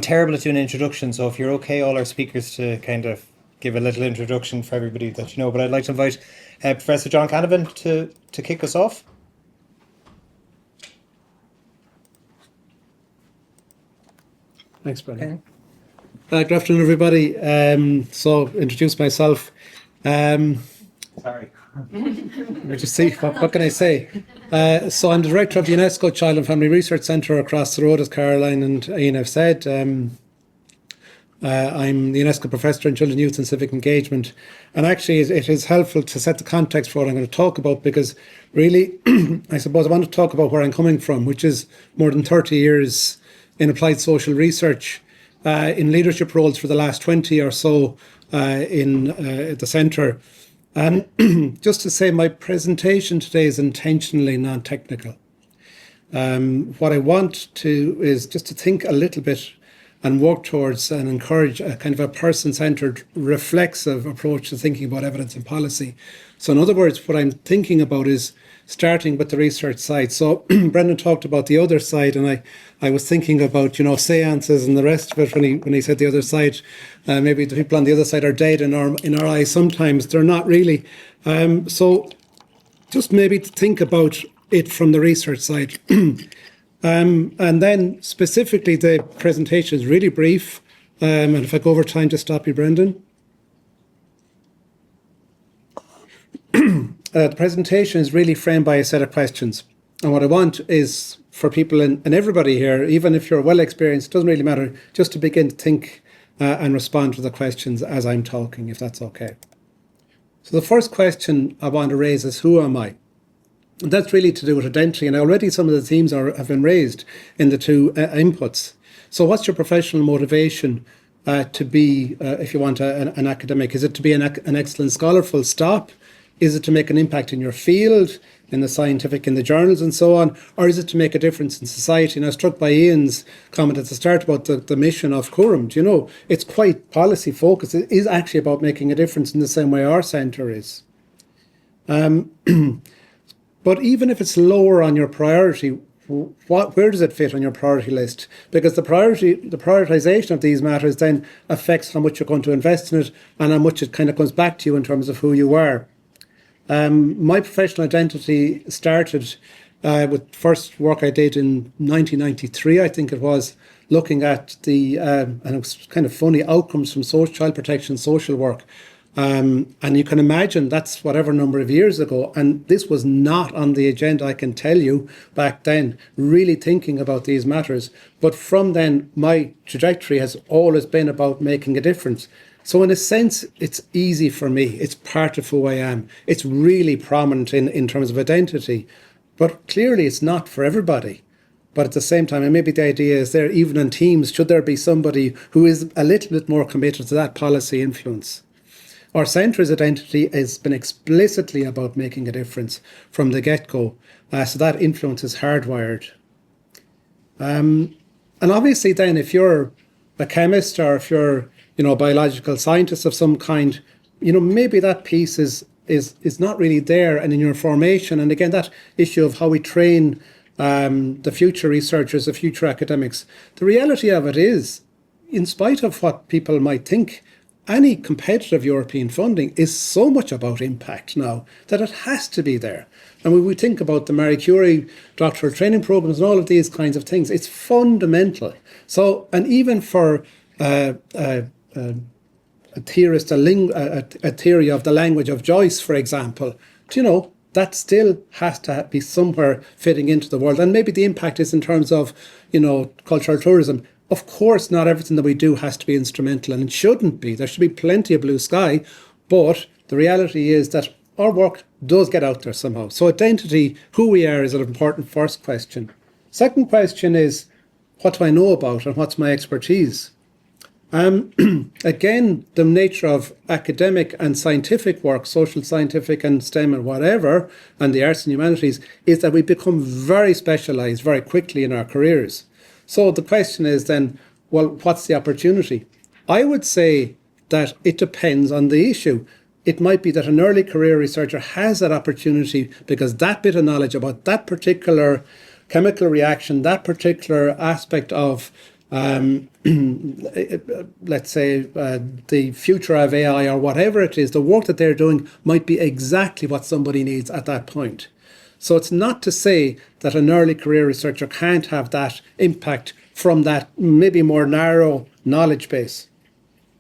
terrible at doing introductions, so if you're okay, all our speakers to kind of give a little introduction for everybody that you know. But I'd like to invite Professor John Canavan to kick us off. Thanks, Brendan. Good afternoon, everybody. So, introduce myself. Sorry. Let's just see, what can I say? So, I'm the director of the UNESCO Child and Family Research Centre across the road, as Caroline and Ian have said. I'm the UNESCO Professor in Children, Youth and Civic Engagement. And actually, it is helpful to set the context for what I'm going to talk about, because really, I suppose I want to talk about where I'm coming from, which is more than 30 years in applied social research, in leadership roles for the last 20 or so in the centre. And just to say, my presentation today is intentionally non-technical. What I want to is just to think a little bit and work towards and encourage a kind of a person-centred, reflexive approach to thinking about evidence and policy. So in other words, what I'm thinking about is starting with the research side. So Brendan talked about the other side, and I was thinking about, seances and the rest of it when he said the other side. Maybe the people on the other side are dead in our eyes. Sometimes they're not really. So just maybe to think about it from the research side. And then specifically, the presentation is really brief. And if I go over time, just stop you, Brendan. The presentation is really framed by a set of questions. And what I want is for people and everybody here, even if you're well experienced, it doesn't really matter, just to begin to think and respond to the questions as I'm talking, if that's okay. So the first question I want to raise is, who am I? And that's really to do with identity. And already some of the themes have been raised in the two inputs. So what's your professional motivation to be, if you want, an academic? Is it to be an excellent scholar, full stop? Is it to make an impact in your field, in the scientific, in the journals and so on? Or is it to make a difference in society? And I was struck by Ian's comment at the start about the mission of Quorum. It's quite policy focused. It is actually about making a difference in the same way our centre is. But even if it's lower on your priority, where does it fit on your priority list? Because the prioritisation of these matters then affects how much you're going to invest in it and how much it kind of comes back to you in terms of who you are. My professional identity started with first work I did in 1993, I think it was, looking at and it was kind of funny, outcomes from child protection social work. And you can imagine that's whatever number of years ago. And this was not on the agenda, I can tell you, back then, really thinking about these matters. But from then, my trajectory has always been about making a difference. So in a sense, it's easy for me. It's part of who I am. It's really prominent in terms of identity. But clearly, it's not for everybody. But at the same time, and maybe the idea is there, even in teams, should there be somebody who is a little bit more committed to that policy influence? Our centre's identity has been explicitly about making a difference from the get-go. So that influence is hardwired. And obviously then, if you're a chemist or if you're a biological scientist of some kind, maybe that piece is not really there and in your formation. And again, that issue of how we train the future researchers, the future academics. The reality of it is, in spite of what people might think, any competitive European funding is so much about impact now that it has to be there. And when we think about the Marie Curie doctoral training programs and all of these kinds of things, it's fundamental. So, and even for a theorist, a theory of the language of Joyce, for example, that still has to be somewhere fitting into the world. And maybe the impact is in terms of, cultural tourism. Of course, not everything that we do has to be instrumental, and it shouldn't be. There should be plenty of blue sky, but the reality is that our work does get out there somehow. So identity, who we are, is an important first question. Second question is, what do I know about and what's my expertise? Again, the nature of academic and scientific work, social scientific and STEM and whatever, and the arts and humanities, is that we become very specialised very quickly in our careers. So the question is then, well, what's the opportunity? I would say that it depends on the issue. it might be that an early career researcher has that opportunity because that bit of knowledge about that particular chemical reaction, that particular aspect of, let's say, the future of AI or whatever it is, the work that they're doing might be exactly what somebody needs at that point. So it's not to say that an early career researcher can't have that impact from that maybe more narrow knowledge base.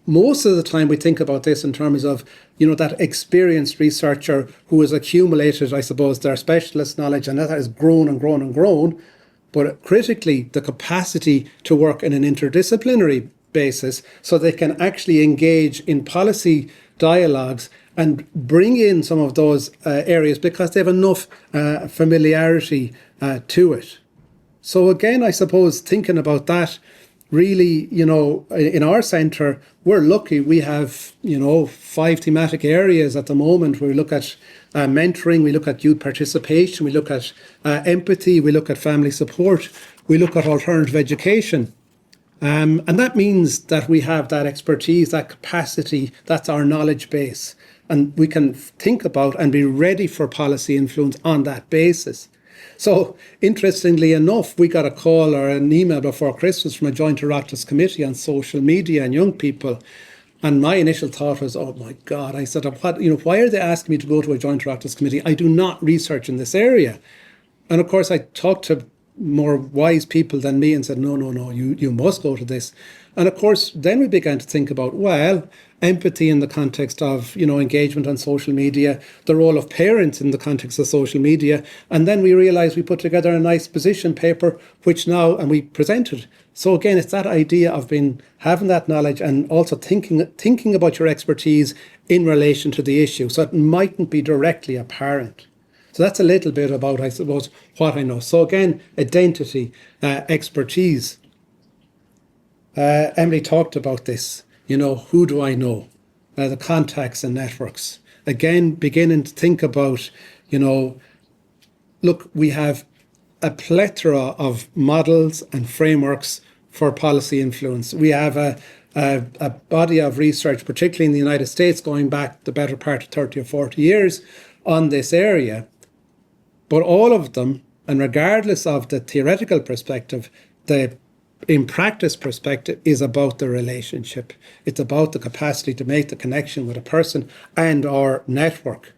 Most of the time we think about this in terms of, that experienced researcher who has accumulated, I suppose, their specialist knowledge, and that has grown and grown and grown. But critically, the capacity to work in an interdisciplinary basis so they can actually engage in policy dialogues and bring in some of those areas because they have enough familiarity to it. So again, I suppose thinking about that, really, in our centre, we're lucky. We have, 5 thematic areas at the moment. We look at mentoring, we look at youth participation, we look at empathy, we look at family support, we look at alternative education. And that means that we have that expertise, that capacity, that's our knowledge base. And we can think about and be ready for policy influence on that basis. So, interestingly enough, we got a call or an email before Christmas from a Joint Oireachtas Committee on social media and young people. And my initial thought was, oh my God, I said, why are they asking me to go to a Joint Oireachtas Committee? I do not research in this area. And of course, I talked to more wise people than me and said, no, you must go to this. And of course, then we began to think about, well, empathy in the context of, engagement on social media, the role of parents in the context of social media. And then we realized we put together a nice position paper, and we presented. So again, it's that idea of having that knowledge and also thinking about your expertise in relation to the issue. So it mightn't be directly apparent. So that's a little bit about, I suppose, what I know. So again, identity, expertise. Emily talked about this. Who do I know? The contacts and networks. Again, beginning to think about, look, we have a plethora of models and frameworks for policy influence. We have a body of research, particularly in the United States, going back the better part of 30 or 40 years on this area. But all of them, and regardless of the theoretical perspective, the in practice perspective is about the relationship. It's about the capacity to make the connection with a person and our network.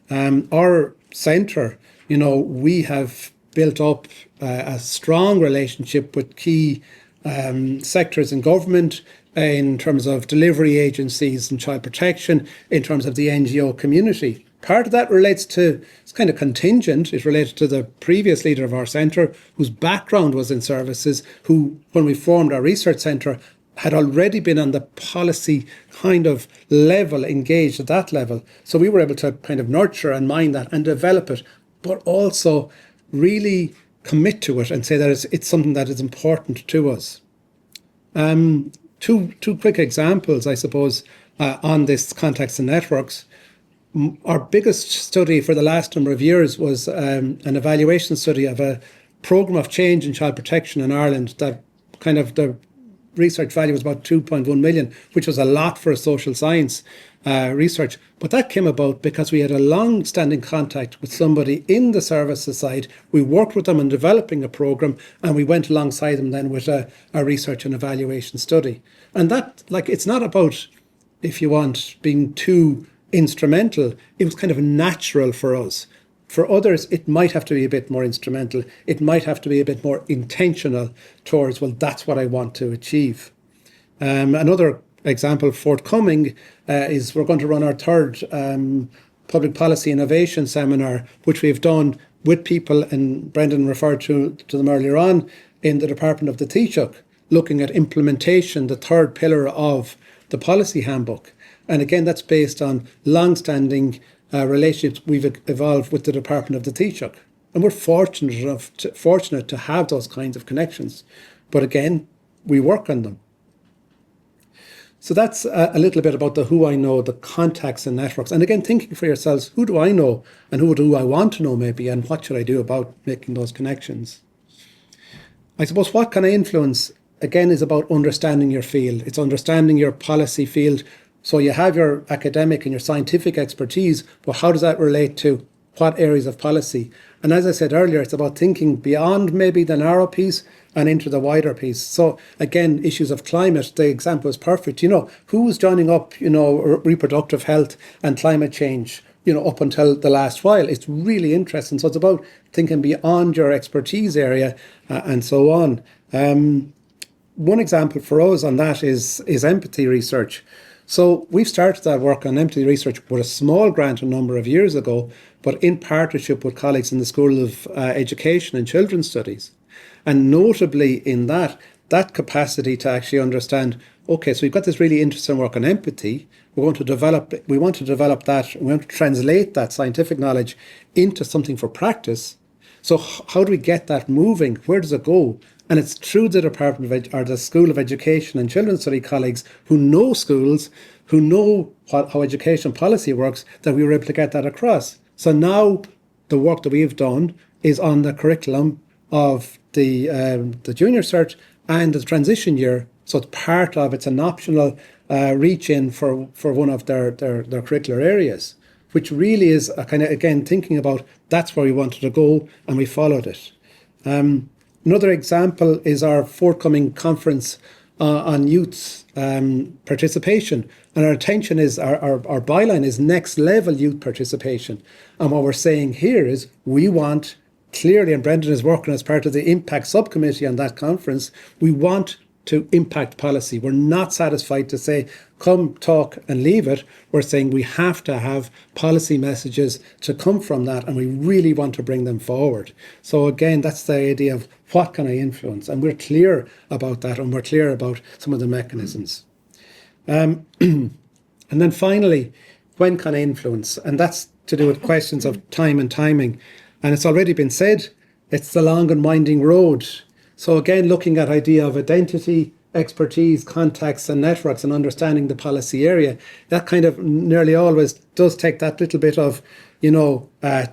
Our centre, we have built up a strong relationship with key sectors in government in terms of delivery agencies and child protection, in terms of the NGO community. Part of that relates to, it's kind of contingent, it related to the previous leader of our centre, whose background was in services, who, when we formed our research centre, had already been on the policy kind of level, engaged at that level. So we were able to kind of nurture and mine that and develop it, but also really commit to it and say that it's something that is important to us. Two quick examples, I suppose, on this contacts and networks. Our biggest study for the last number of years was an evaluation study of a programme of change in child protection in Ireland that kind of the research value was about 2.1 million, which was a lot for a social science research. But that came about because we had a long-standing contact with somebody in the services side. We worked with them in developing a programme, and we went alongside them then with a research and evaluation study. And that, it's not about, if you want, being too instrumental. It was kind of natural for us. For others, it might have to be a bit more instrumental. It might have to be a bit more intentional towards, well, that's what I want to achieve. Another example forthcoming is we're going to run our third public policy innovation seminar, which we've done with people, and Brendan referred to them earlier on, in the Department of the Taoiseach, looking at implementation, the third pillar of the policy handbook. And again, that's based on long-standing relationships we've evolved with the Department of the Taoiseach. And we're fortunate to have those kinds of connections. But again, we work on them. So that's a little bit about the who I know, the contacts and networks. And again, thinking for yourselves, who do I know and who do I want to know maybe, and what should I do about making those connections? I suppose what can I influence, again, is about understanding your field. It's understanding your policy field, So you have your academic and your scientific expertise, but how does that relate to what areas of policy? And as I said earlier, it's about thinking beyond maybe the narrow piece and into the wider piece. So again, issues of climate, the example is perfect. Who's joining up, reproductive health and climate change, up until the last while? It's really interesting. So it's about thinking beyond your expertise area and so on. One example for us on that is empathy research. So we've started that work on empathy research with a small grant a number of years ago, but in partnership with colleagues in the School of Education and Children's Studies. And notably in that capacity to actually understand, okay, so we've got this really interesting work on empathy. We want to develop that, we want to translate that scientific knowledge into something for practice. So how do we get that moving? Where does it go? And it's through the the School of Education and Children's Study colleagues who know schools, who know how education policy works, that we were able to get that across. So now the work that we've done is on the curriculum of the junior cert and the transition year. So it's part of, it's an optional reach in for one of their curricular areas, which really is a kind of, again, thinking about that's where we wanted to go and we followed it. Another example is our forthcoming conference on youth participation. And our attention is, our byline is next level youth participation. And what we're saying here is we want, clearly, and Brendan is working as part of the impact subcommittee on that conference, we want to impact policy. We're not satisfied to say, come talk and leave it. We're saying we have to have policy messages to come from that, and we really want to bring them forward. So again, that's the idea of what can I influence? And we're clear about that, and we're clear about some of the mechanisms. And then finally, when can I influence? And that's to do with questions of time and timing. And it's already been said, it's the long and winding road. So again, looking at idea of identity, expertise, contacts and networks and understanding the policy area, that kind of nearly always does take that little bit of,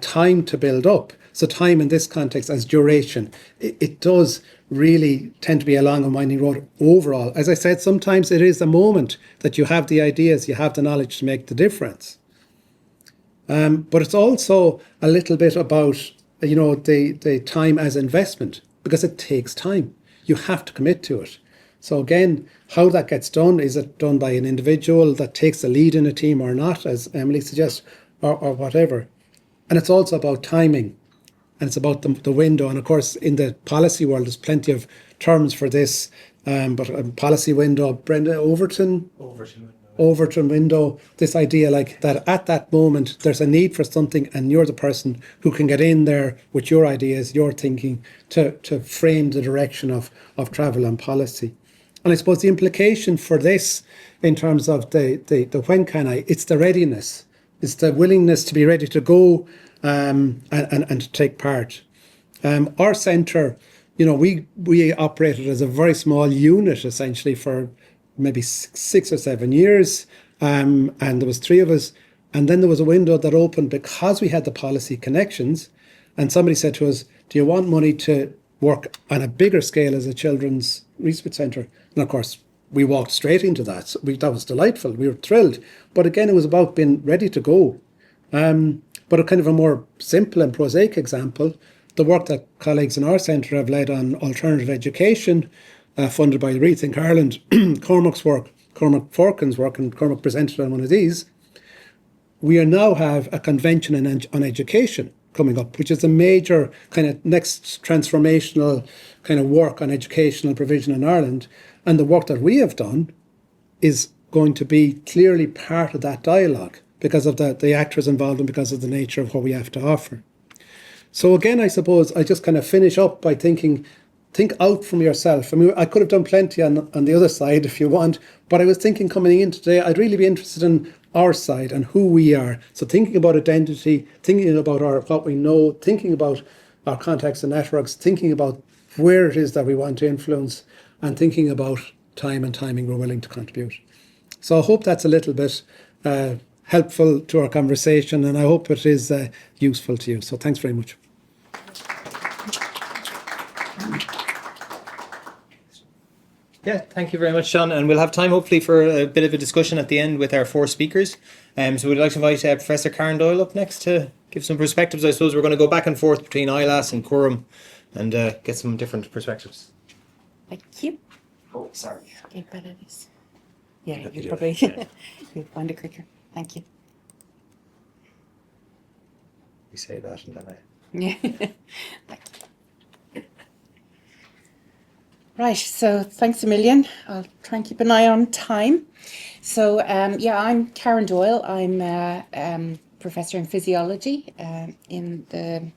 time to build up. So time in this context as duration, it does really tend to be a long and winding road overall. As I said, sometimes it is a moment that you have the ideas, you have the knowledge to make the difference. But it's also a little bit about, the time as investment, because it takes time. You have to commit to it. So again, how that gets done, is it done by an individual that takes the lead in a team or not, as Emily suggests, or whatever. And it's also about timing, and it's about the window. And of course, in the policy world, there's plenty of terms for this, but a policy window, Brenda, Overton window, this idea like that at that moment there's a need for something and you're the person who can get in there with your ideas, your thinking to frame the direction of travel and policy. And I suppose the implication for this in terms of the when can I, it's the readiness, it's the willingness to be ready to go and to take part. Our centre, we operated as a very small unit essentially for maybe 6 or 7 years, and there was 3 of us, and then there was a window that opened because we had the policy connections, and somebody said to us, do you want money to work on a bigger scale as a children's research centre? And of course we walked straight into that. So that was delightful, we were thrilled, but again it was about being ready to go. But a kind of a more simple and prosaic example, the work that colleagues in our centre have led on alternative education, funded by Rethink Ireland, Cormac's work, Cormac Forkin's work, and Cormac presented on one of these. We now have a convention on education coming up, which is a major kind of next transformational kind of work on educational provision in Ireland. And the work that we have done is going to be clearly part of that dialogue because of the actors involved and because of the nature of what we have to offer. So again, I suppose I just kind of finish up by think out from yourself. I mean, I could have done plenty on the other side if you want, but I was thinking coming in today, I'd really be interested in our side and who we are. So thinking about identity, thinking about what we know, thinking about our contacts and networks, thinking about where it is that we want to influence, and thinking about time and timing we're willing to contribute. So I hope that's a little bit helpful to our conversation, and I hope it is useful to you. So thanks very much. Yeah, thank you very much, Sean. And we'll have time, hopefully, for a bit of a discussion at the end with our 4 speakers. So we'd like to invite Professor Karen Doyle up next to give some perspectives. I suppose we're going to go back and forth between ILAS and Quorum and get some different perspectives. Thank you. Oh, sorry. Okay, but it is. Yeah, you probably you'll find it quicker. Thank you. We say that and then I... Yeah. Thank you. Right, so thanks a million. I'll try and keep an eye on time. So, yeah, I'm Karen Doyle. I'm professor in physiology in the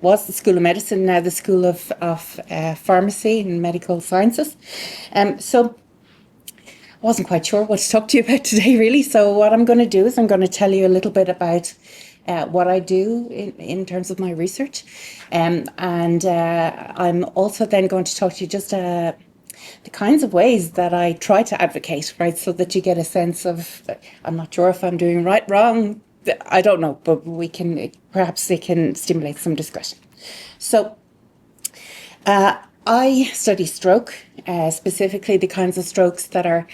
was the School of Medicine, now the School of Pharmacy and Medical Sciences. So I wasn't quite sure what to talk to you about today, really. So what I'm going to do is I'm going to tell you a little bit about what I do in terms of my research. And I'm also then going to talk to you just the kinds of ways that I try to advocate, right? So that you get a sense of, I'm not sure if I'm doing right, wrong, I don't know, but perhaps they can stimulate some discussion. So I study stroke, specifically the kinds of strokes that are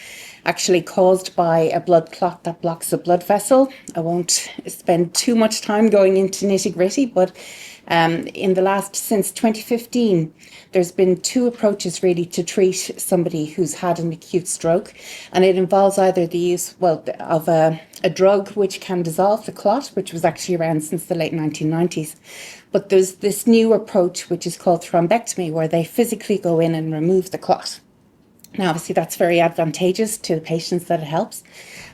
actually caused by a blood clot that blocks a blood vessel. I won't spend too much time going into nitty-gritty, but since 2015, there's been 2 approaches really to treat somebody who's had an acute stroke, and it involves either the use, of a drug which can dissolve the clot, which was actually around since the late 1990s. But there's this new approach which is called thrombectomy, where they physically go in and remove the clot. Now, obviously, that's very advantageous to the patients that it helps.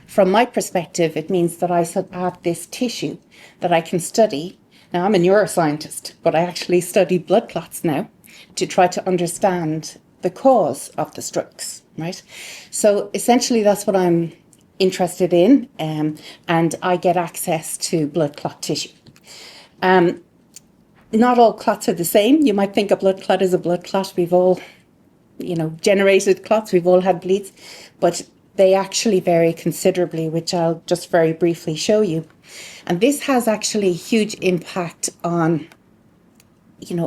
From my perspective, it means that I have this tissue that I can study. Now, I'm a neuroscientist, but I actually study blood clots now to try to understand the cause of the strokes, right? So essentially, that's what I'm interested in, and I get access to blood clot tissue. Not all clots are the same. You might think a blood clot is a blood clot. We've all, generated clots. We've all had bleeds, but they actually vary considerably, which I'll just very briefly show you. And this has actually huge impact on,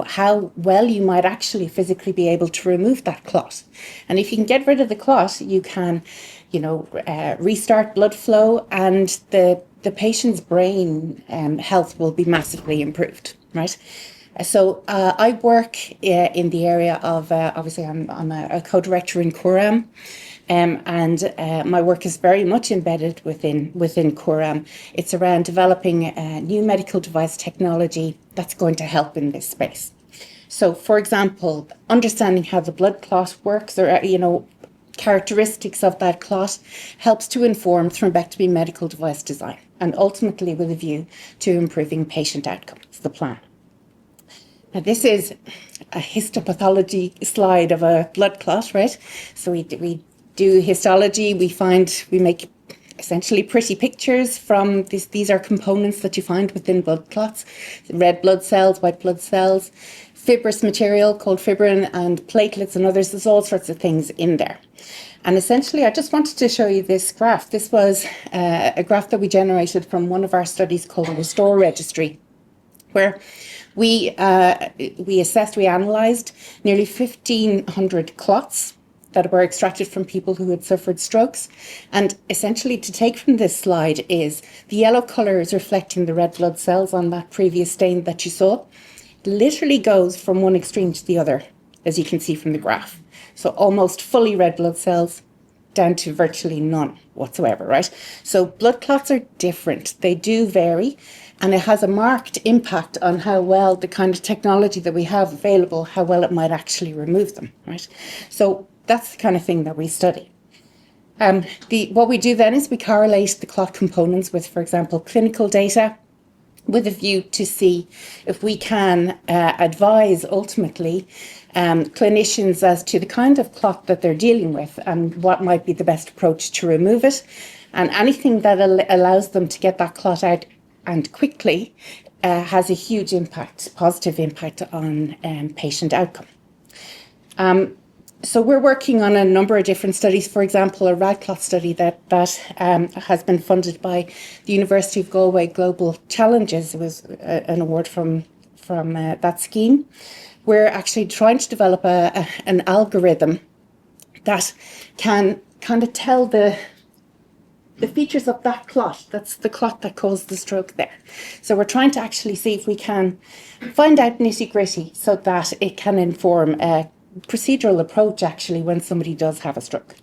how well you might actually physically be able to remove that clot. And if you can get rid of the clot, you can, restart blood flow, and the patient's brain health will be massively improved, right? So I work in the area of, obviously I'm a co-director in Quorum, and my work is very much embedded within Quorum. It's around developing new medical device technology that's going to help in this space. So, for example, understanding how the blood clot works, or characteristics of that clot, helps to inform thrombectomy medical device design, and ultimately with a view to improving patient outcomes, the plan. Now, this is a histopathology slide of a blood clot, right? So we do histology, we make essentially pretty pictures from this. These are components that you find within blood clots: red blood cells, white blood cells, fibrous material called fibrin, and platelets and others. There's all sorts of things in there. And essentially, I just wanted to show you this graph. This was a graph that we generated from one of our studies called the Restore Registry, where we analysed nearly 1,500 clots that were extracted from people who had suffered strokes. And essentially, to take from this slide is the yellow colour is reflecting the red blood cells on that previous stain that you saw. It literally goes from one extreme to the other, as you can see from the graph. So almost fully red blood cells down to virtually none whatsoever, right? So blood clots are different. They do vary, and it has a marked impact on how well the kind of technology that we have available, how well it might actually remove them, right? So that's the kind of thing that we study. What we do then is we correlate the clot components with, for example, clinical data, with a view to see if we can advise ultimately clinicians as to the kind of clot that they're dealing with and what might be the best approach to remove it. And anything that allows them to get that clot out and quickly has a huge impact, positive impact on patient outcome. So we're working on a number of different studies. For example, a rad clot study that has been funded by the University of Galway Global Challenges. It was an award from that scheme. We're actually trying to develop an algorithm that can kind of tell the features of that clot. That's the clot that caused the stroke there. So we're trying to actually see if we can find out nitty-gritty so that it can inform a procedural approach actually when somebody does have a stroke.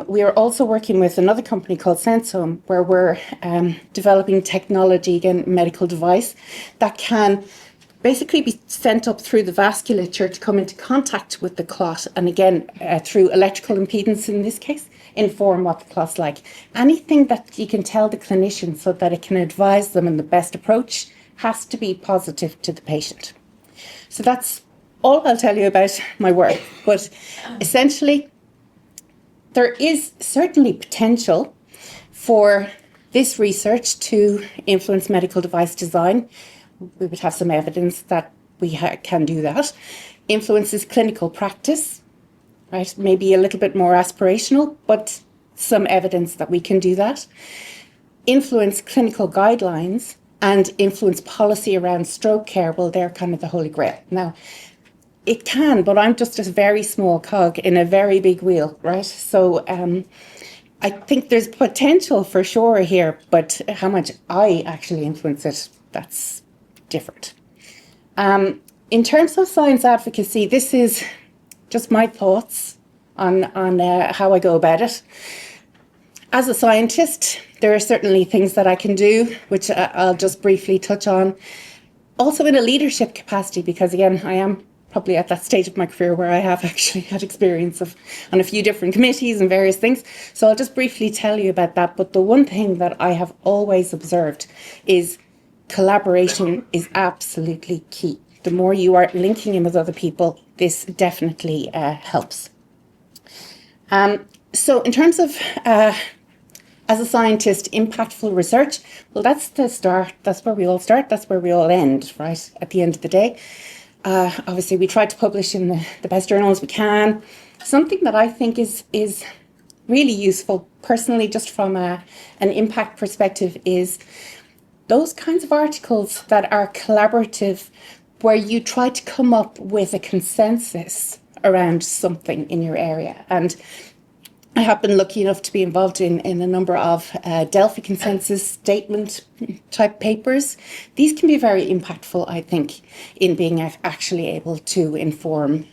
We are also working with another company called Sensome, where we're developing technology, again, medical device, that can basically be sent up through the vasculature to come into contact with the clot, and again, through electrical impedance in this case, inform what the clot's like. Anything that you can tell the clinician so that it can advise them on the best approach has to be positive to the patient. So that's all I'll tell you about my work, but essentially, there is certainly potential for this research to influence medical device design. We would have some evidence that we can do that. Influences clinical practice, right? Maybe a little bit more aspirational, but some evidence that we can do that. Influence clinical guidelines and influence policy around stroke care. Well, they're kind of the holy grail. Now, it can, but I'm just a very small cog in a very big wheel, right? So I think there's potential for sure here, but how much I actually influence it, that's different. In terms of science advocacy, this is just my thoughts on how I go about it. As a scientist, there are certainly things that I can do, which I'll just briefly touch on. Also in a leadership capacity, because again, I am probably at that stage of my career where I have actually had experience on a few different committees and various things. So I'll just briefly tell you about that. But the one thing that I have always observed is collaboration is absolutely key. The more you are linking in with other people, this definitely helps. So in terms of, as a scientist, impactful research, well, that's the start. That's where we all start. That's where we all end, right, at the end of the day. Obviously, we try to publish in the best journals we can. Something that I think is really useful, personally, just from an impact perspective, is those kinds of articles that are collaborative, where you try to come up with a consensus around something in your area. And I have been lucky enough to be involved in a number of Delphi consensus statement type papers. These can be very impactful, I think, in being actually able to inform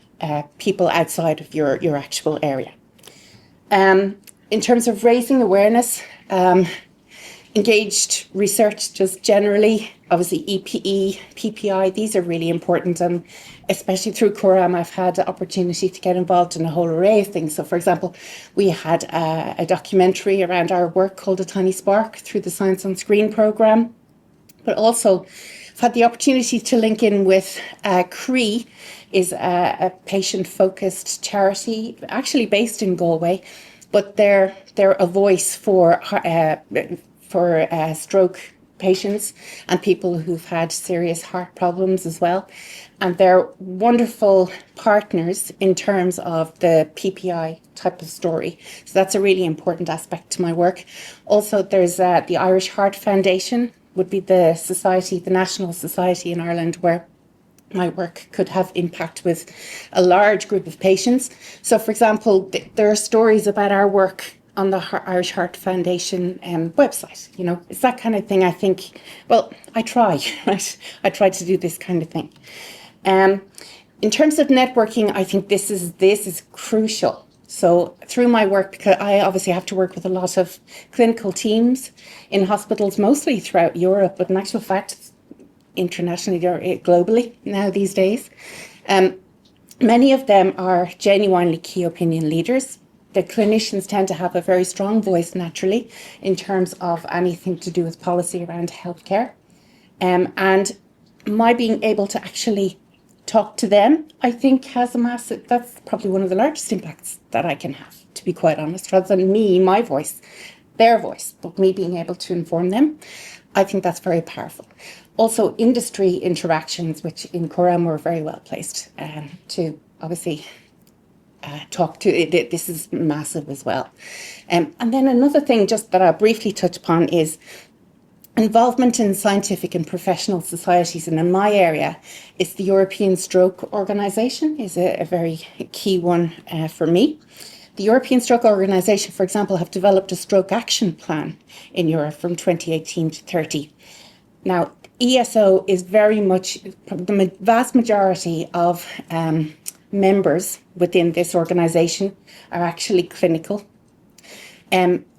people outside of your actual area. In terms of raising awareness, engaged research just generally, obviously EPE, PPI, these are really important, and especially through CORAM I've had the opportunity to get involved in a whole array of things. So for example, we had a documentary around our work called A Tiny Spark through the Science on Screen programme, but also I've had the opportunity to link in with CREE, is a patient-focused charity, actually based in Galway, but they're a voice for stroke patients and people who've had serious heart problems as well. And they're wonderful partners in terms of the PPI type of story. So that's a really important aspect to my work. Also, there's the Irish Heart Foundation, would be the society, the national society in Ireland, where my work could have impact with a large group of patients. So, for example, there are stories about our work on the Irish Heart Foundation website. You know, it's that kind of thing. I think, well, I try, right? I try to do this kind of thing. In terms of networking, I think this is crucial. So through my work, because I obviously have to work with a lot of clinical teams in hospitals, mostly throughout Europe, but in actual fact, internationally, globally now these days. Many of them are genuinely key opinion leaders. The clinicians tend to have a very strong voice naturally in terms of anything to do with policy around healthcare. And my being able to actually talk to them, I think has that's probably one of the largest impacts that I can have, to be quite honest, rather than me, my voice, their voice, but me being able to inform them. I think that's very powerful. Also, industry interactions, which in CORAM were very well placed to obviously talk to. This is massive as well. And then another thing just that I'll briefly touch upon is involvement in scientific and professional societies, and in my area, it's the European Stroke Organisation is a very key one for me. The European Stroke Organisation, for example, have developed a stroke action plan in Europe from 2018 to 30. Now, ESO is very much, the vast majority of members within this organisation are actually clinical.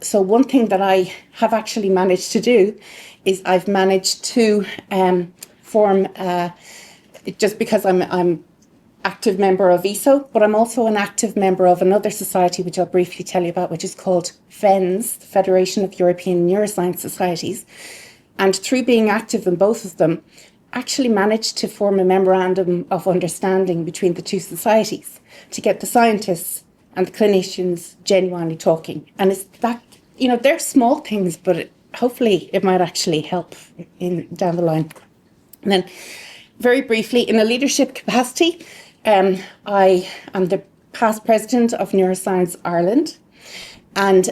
So one thing that I have actually managed to do is I've managed to form, just because I'm active member of ESO, but I'm also an active member of another society, which I'll briefly tell you about, which is called FENS, the Federation of European Neuroscience Societies. And through being active in both of them, actually managed to form a memorandum of understanding between the two societies to get the scientists and the clinicians genuinely talking. And it's that, they're small things, but hopefully it might actually help down the line. And then very briefly, in a leadership capacity, I am the past president of Neuroscience Ireland. And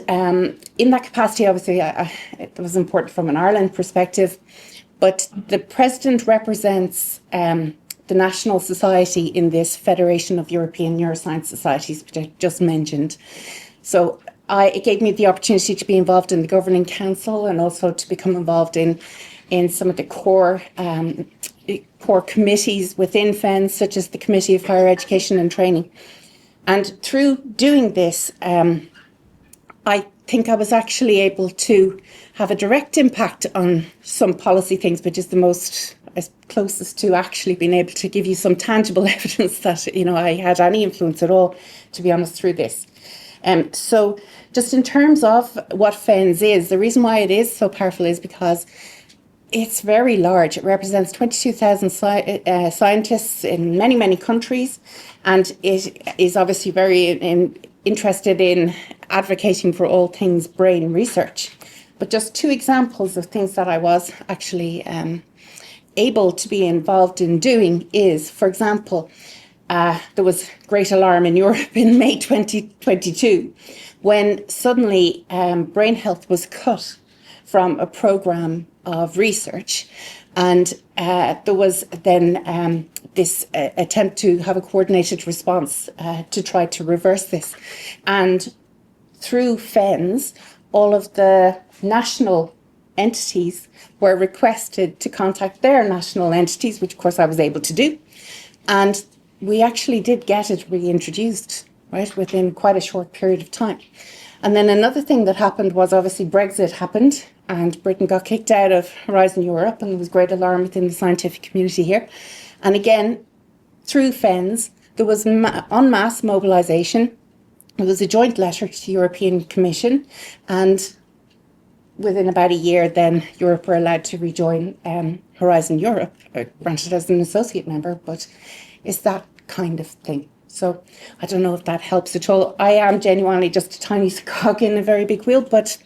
in that capacity, obviously, it was important from an Ireland perspective, but the president represents the national society in this Federation of European Neuroscience Societies, which I just mentioned. So it gave me the opportunity to be involved in the governing council and also to become involved in some of the core committees within FENS, such as the Committee of Higher Education and Training. And through doing this, I think I was actually able to have a direct impact on some policy things, which is the most closest to actually being able to give you some tangible evidence that I had any influence at all, to be honest, through this. So just in terms of what FENS is, the reason why it is so powerful is because it's very large. It represents 22,000 scientists in many, many countries, and it is obviously very interested in advocating for all things brain research. But just two examples of things that I was actually able to be involved in doing is, for example, there was great alarm in Europe in May 2022 when suddenly brain health was cut from a programme of research. And there was then this attempt to have a coordinated response to try to reverse this. And through FENS, all of the national entities were requested to contact their national entities, which of course I was able to do. And we actually did get it reintroduced, right, within quite a short period of time. And then another thing that happened was obviously Brexit happened and Britain got kicked out of Horizon Europe, and there was great alarm within the scientific community here. And again, through FENS, there was en masse mobilisation. There was a joint letter to the European Commission, and within about a year, then Europe were allowed to rejoin Horizon Europe, granted as an associate member, but it's that kind of thing. So I don't know if that helps at all. I am genuinely just a tiny cog in a very big wheel, but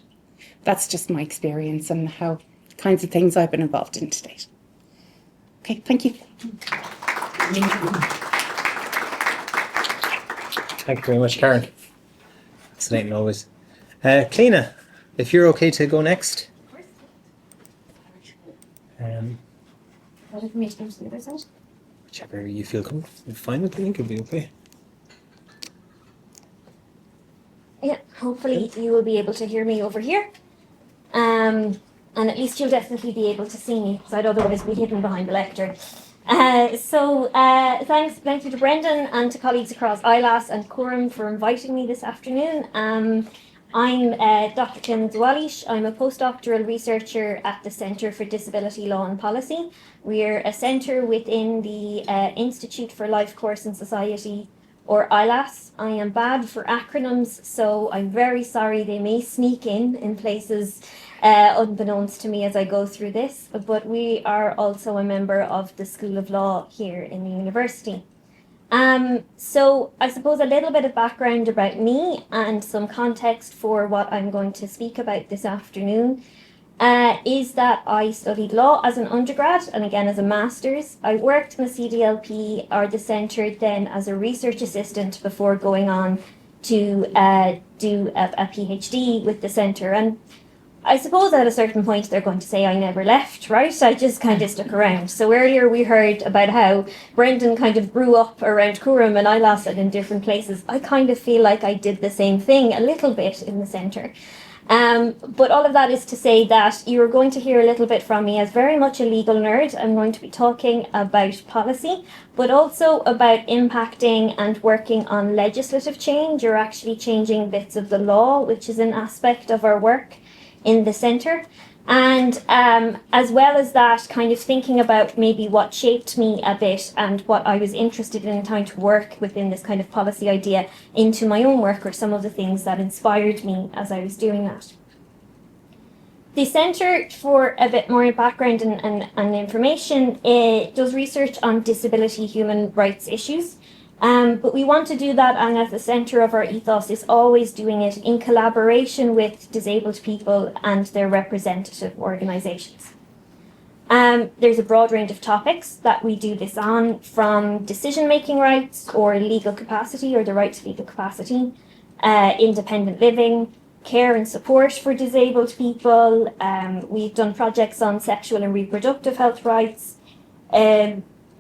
that's just my experience and how kinds of things I've been involved in to date. Okay, thank you. Thank you very much, Karen. Fascinating always. Cliona, if you're okay to go next. What information is the other side? Whichever you feel fine with, I think it'll be okay. Yeah, hopefully you will be able to hear me over here. And at least you'll definitely be able to see me, because I'd otherwise be hidden behind the lectern. Thanks plenty to Brendan and to colleagues across ILAS and Quorum for inviting me this afternoon. I'm Dr. Kim Zwalish. I'm a postdoctoral researcher at the Centre for Disability Law and Policy. We're a centre within the Institute for Life Course and Society, or ILAS. I am bad for acronyms, so I'm very sorry they may sneak in places unbeknownst to me as I go through this, but we are also a member of the School of Law here in the university. So I suppose a little bit of background about me and some context for what I'm going to speak about this afternoon is that I studied law as an undergrad and again as a master's. I worked in the CDLP or the centre then as a research assistant before going on to do a PhD with the centre. And I suppose at a certain point they're going to say I never left, right? I just kind of stuck around. So earlier we heard about how Brendan kind of grew up around Coram and I lasted in different places. I kind of feel like I did the same thing a little bit in the centre. But all of that is to say that you're going to hear a little bit from me as very much a legal nerd. I'm going to be talking about policy, but also about impacting and working on legislative change, or actually changing bits of the law, which is an aspect of our work in the centre. And as well as that, kind of thinking about maybe what shaped me a bit and what I was interested in trying to work within this kind of policy idea into my own work, or some of the things that inspired me as I was doing that. The Centre, for a bit more background and information, does research on disability human rights issues. But we want to do that, and at the centre of our ethos is always doing it in collaboration with disabled people and their representative organisations. There's a broad range of topics that we do this on, from decision-making rights or legal capacity, or the right to legal capacity, independent living, care and support for disabled people. We've done projects on sexual and reproductive health rights,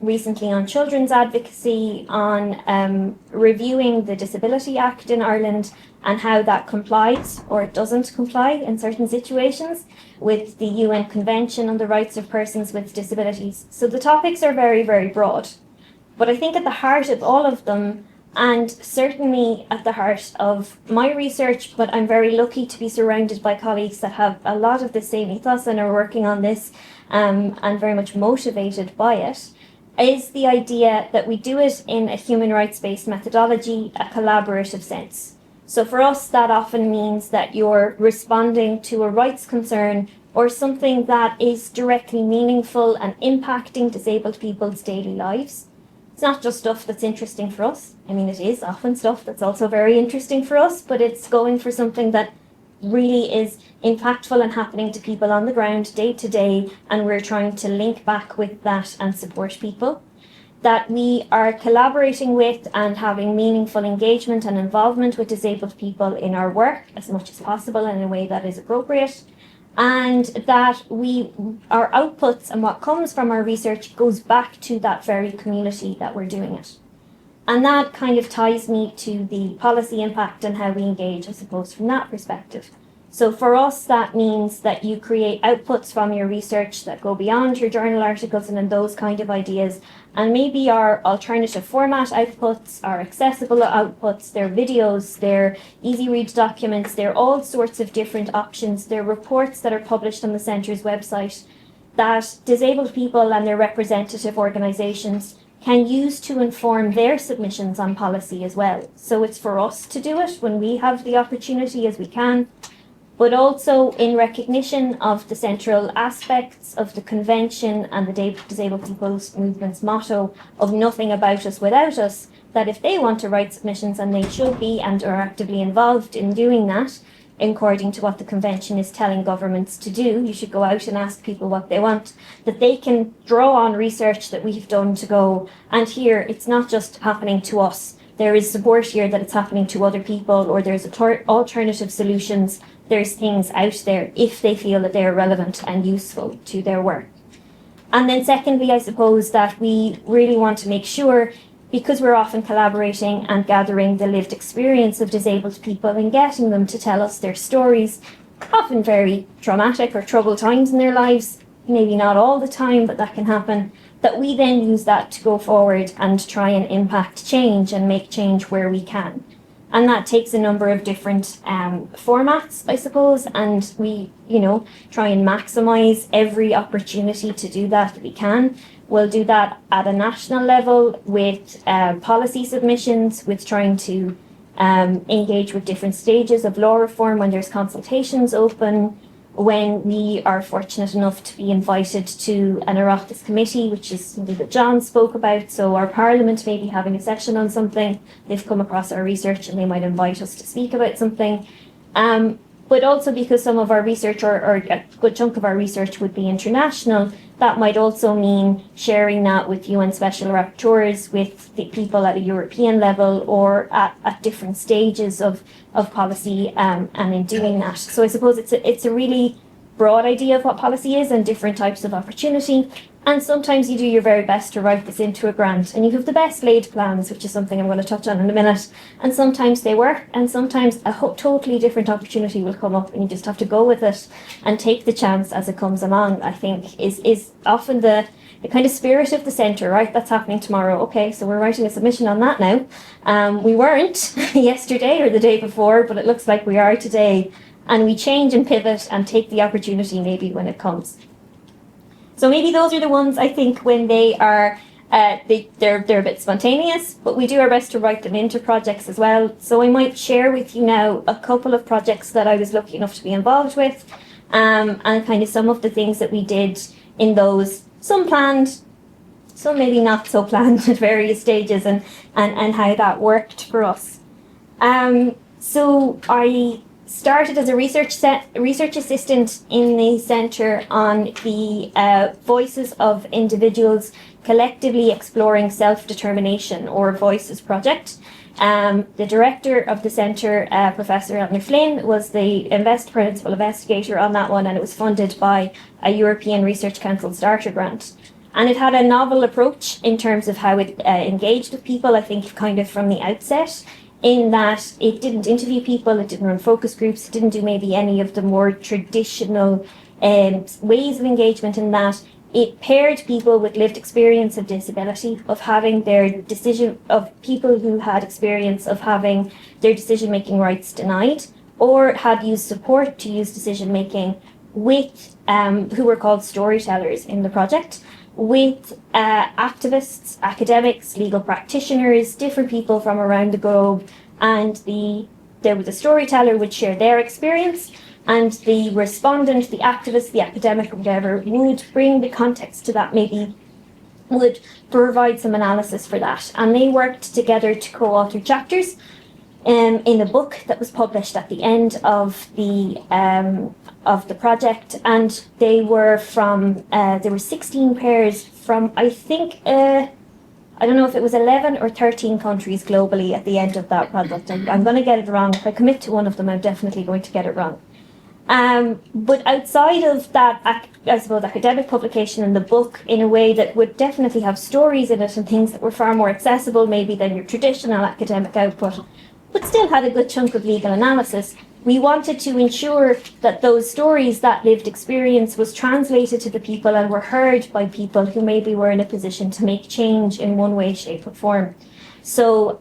recently on children's advocacy, on reviewing the Disability Act in Ireland and how that complies or doesn't comply in certain situations with the UN Convention on the Rights of Persons with Disabilities. So the topics are very, very broad. But I think at the heart of all of them, and certainly at the heart of my research, but I'm very lucky to be surrounded by colleagues that have a lot of the same ethos and are working on this and very much motivated by it, is the idea that we do it in a human rights-based methodology, a collaborative sense. So for us, that often means that you're responding to a rights concern or something that is directly meaningful and impacting disabled people's daily lives. It's not just stuff that's interesting for us. I mean, it is often stuff that's also very interesting for us, but it's going for something that really is impactful and happening to people on the ground day to day, and we're trying to link back with that and support people. That we are collaborating with and having meaningful engagement and involvement with disabled people in our work as much as possible in a way that is appropriate. And that our outputs and what comes from our research goes back to that very community that we're doing it. And that kind of ties me to the policy impact and how we engage, I suppose, from that perspective. So for us, that means that you create outputs from your research that go beyond your journal articles and those kind of ideas. And maybe our alternative format outputs, our accessible outputs, their videos, their easy read documents, they're all sorts of different options. They're reports that are published on the Centre's website that disabled people and their representative organisations can use to inform their submissions on policy as well. So it's for us to do it when we have the opportunity, as we can, but also in recognition of the central aspects of the convention and the Disabled People's Movement's motto of nothing about us without us, that if they want to write submissions, and they should be and are actively involved in doing that, according to what the convention is telling governments to do, you should go out and ask people what they want, that they can draw on research that we've done to go, and here it's not just happening to us. There is support here that it's happening to other people, or there's alternative solutions. There's things out there if they feel that they're relevant and useful to their work. And then secondly, I suppose that we really want to make sure, because we're often collaborating and gathering the lived experience of disabled people and getting them to tell us their stories, often very traumatic or troubled times in their lives, maybe not all the time, but that can happen, that we then use that to go forward and try and impact change and make change where we can. And that takes a number of different formats, I suppose, and we, try and maximise every opportunity to do that we can. We'll do that at a national level with policy submissions, with trying to engage with different stages of law reform when there's consultations open, when we are fortunate enough to be invited to an Oireachtas committee, which is something that John spoke about. So our Parliament may be having a session on something, they've come across our research and they might invite us to speak about something. But also because some of our research, or a good chunk of our research, would be international, That might also mean sharing that with UN special rapporteurs, with the people at a European level, or at different stages of policy, and in doing that. So I suppose it's a really broad idea of what policy is and different types of opportunity. And sometimes you do your very best to write this into a grant, and you have the best laid plans, which is something I'm going to touch on in a minute. And sometimes they work, and sometimes a totally different opportunity will come up, and you just have to go with it and take the chance as it comes along. I think is often the kind of spirit of the centre, right? That's happening tomorrow. Okay, so we're writing a submission on that now. We weren't yesterday or the day before, but it looks like we are today. And we change and pivot and take the opportunity maybe when it comes. So maybe those are the ones I think when they are, they're a bit spontaneous, but we do our best to write them into projects as well. So I might share with you now a couple of projects that I was lucky enough to be involved with, and kind of some of the things that we did in those, some planned, some maybe not so planned at various stages, and how that worked for us. So I started as a research assistant in the centre on the Voices of Individuals Collectively Exploring Self-Determination, or Voices project. The director of the centre, Professor Eleanor Flynn, was the principal investigator on that one, and it was funded by a European Research Council starter grant. And it had a novel approach in terms of how it engaged with people, I think kind of from the outset, in that it didn't interview people, it didn't run focus groups, it didn't do maybe any of the more traditional ways of engagement, in that it paired people with lived experience of disability, of having of people who had experience of having their decision-making rights denied, or had used support to use decision-making with, who were called storytellers in the project, with activists, academics, legal practitioners, different people from around the globe, and there was a storyteller would share their experience, and the respondent, the activist, the academic, or whatever, would bring the context to that, maybe would provide some analysis for that. And they worked together to co-author chapters in a book that was published at the end of the project, and they were from there were 16 pairs from, I think, I don't know if it was 11 or 13 countries globally at the end of that project. I'm going to get it wrong. If I commit to one of them, I'm definitely going to get it wrong. But outside of that, I suppose, academic publication in the book, in a way that would definitely have stories in it and things that were far more accessible maybe than your traditional academic output, but still had a good chunk of legal analysis, we wanted to ensure that those stories, that lived experience, was translated to the people and were heard by people who maybe were in a position to make change in one way, shape or form. So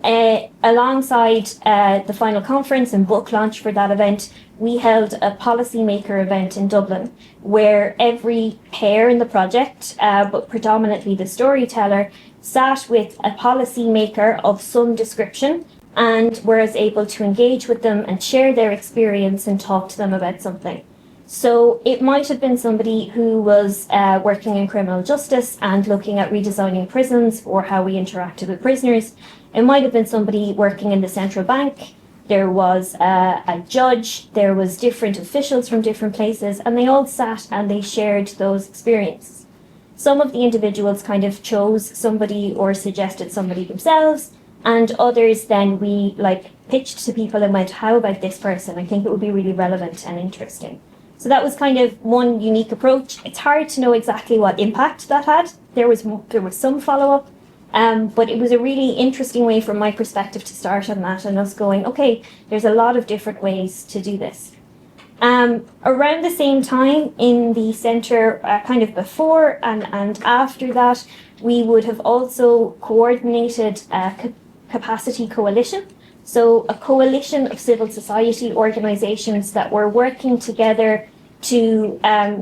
alongside the final conference and book launch for that event, we held a policymaker event in Dublin, where every pair in the project, but predominantly the storyteller, sat with a policymaker of some description and was able to engage with them and share their experience and talk to them about something. So it might have been somebody who was working in criminal justice and looking at redesigning prisons or how we interacted with prisoners. It might have been somebody working in the central bank. There was a judge, there was different officials from different places, and they all sat and they shared those experiences. Some of the individuals kind of chose somebody or suggested somebody themselves, and others then we pitched to people and went, how about this person? I think it would be really relevant and interesting. So that was kind of one unique approach. It's hard to know exactly what impact that had. There was some follow-up, but it was a really interesting way from my perspective to start on that, and us going, okay, there's a lot of different ways to do this. Around the same time in the centre, kind of before and after that, we would have also coordinated a capacity coalition. So a coalition of civil society organisations that were working together to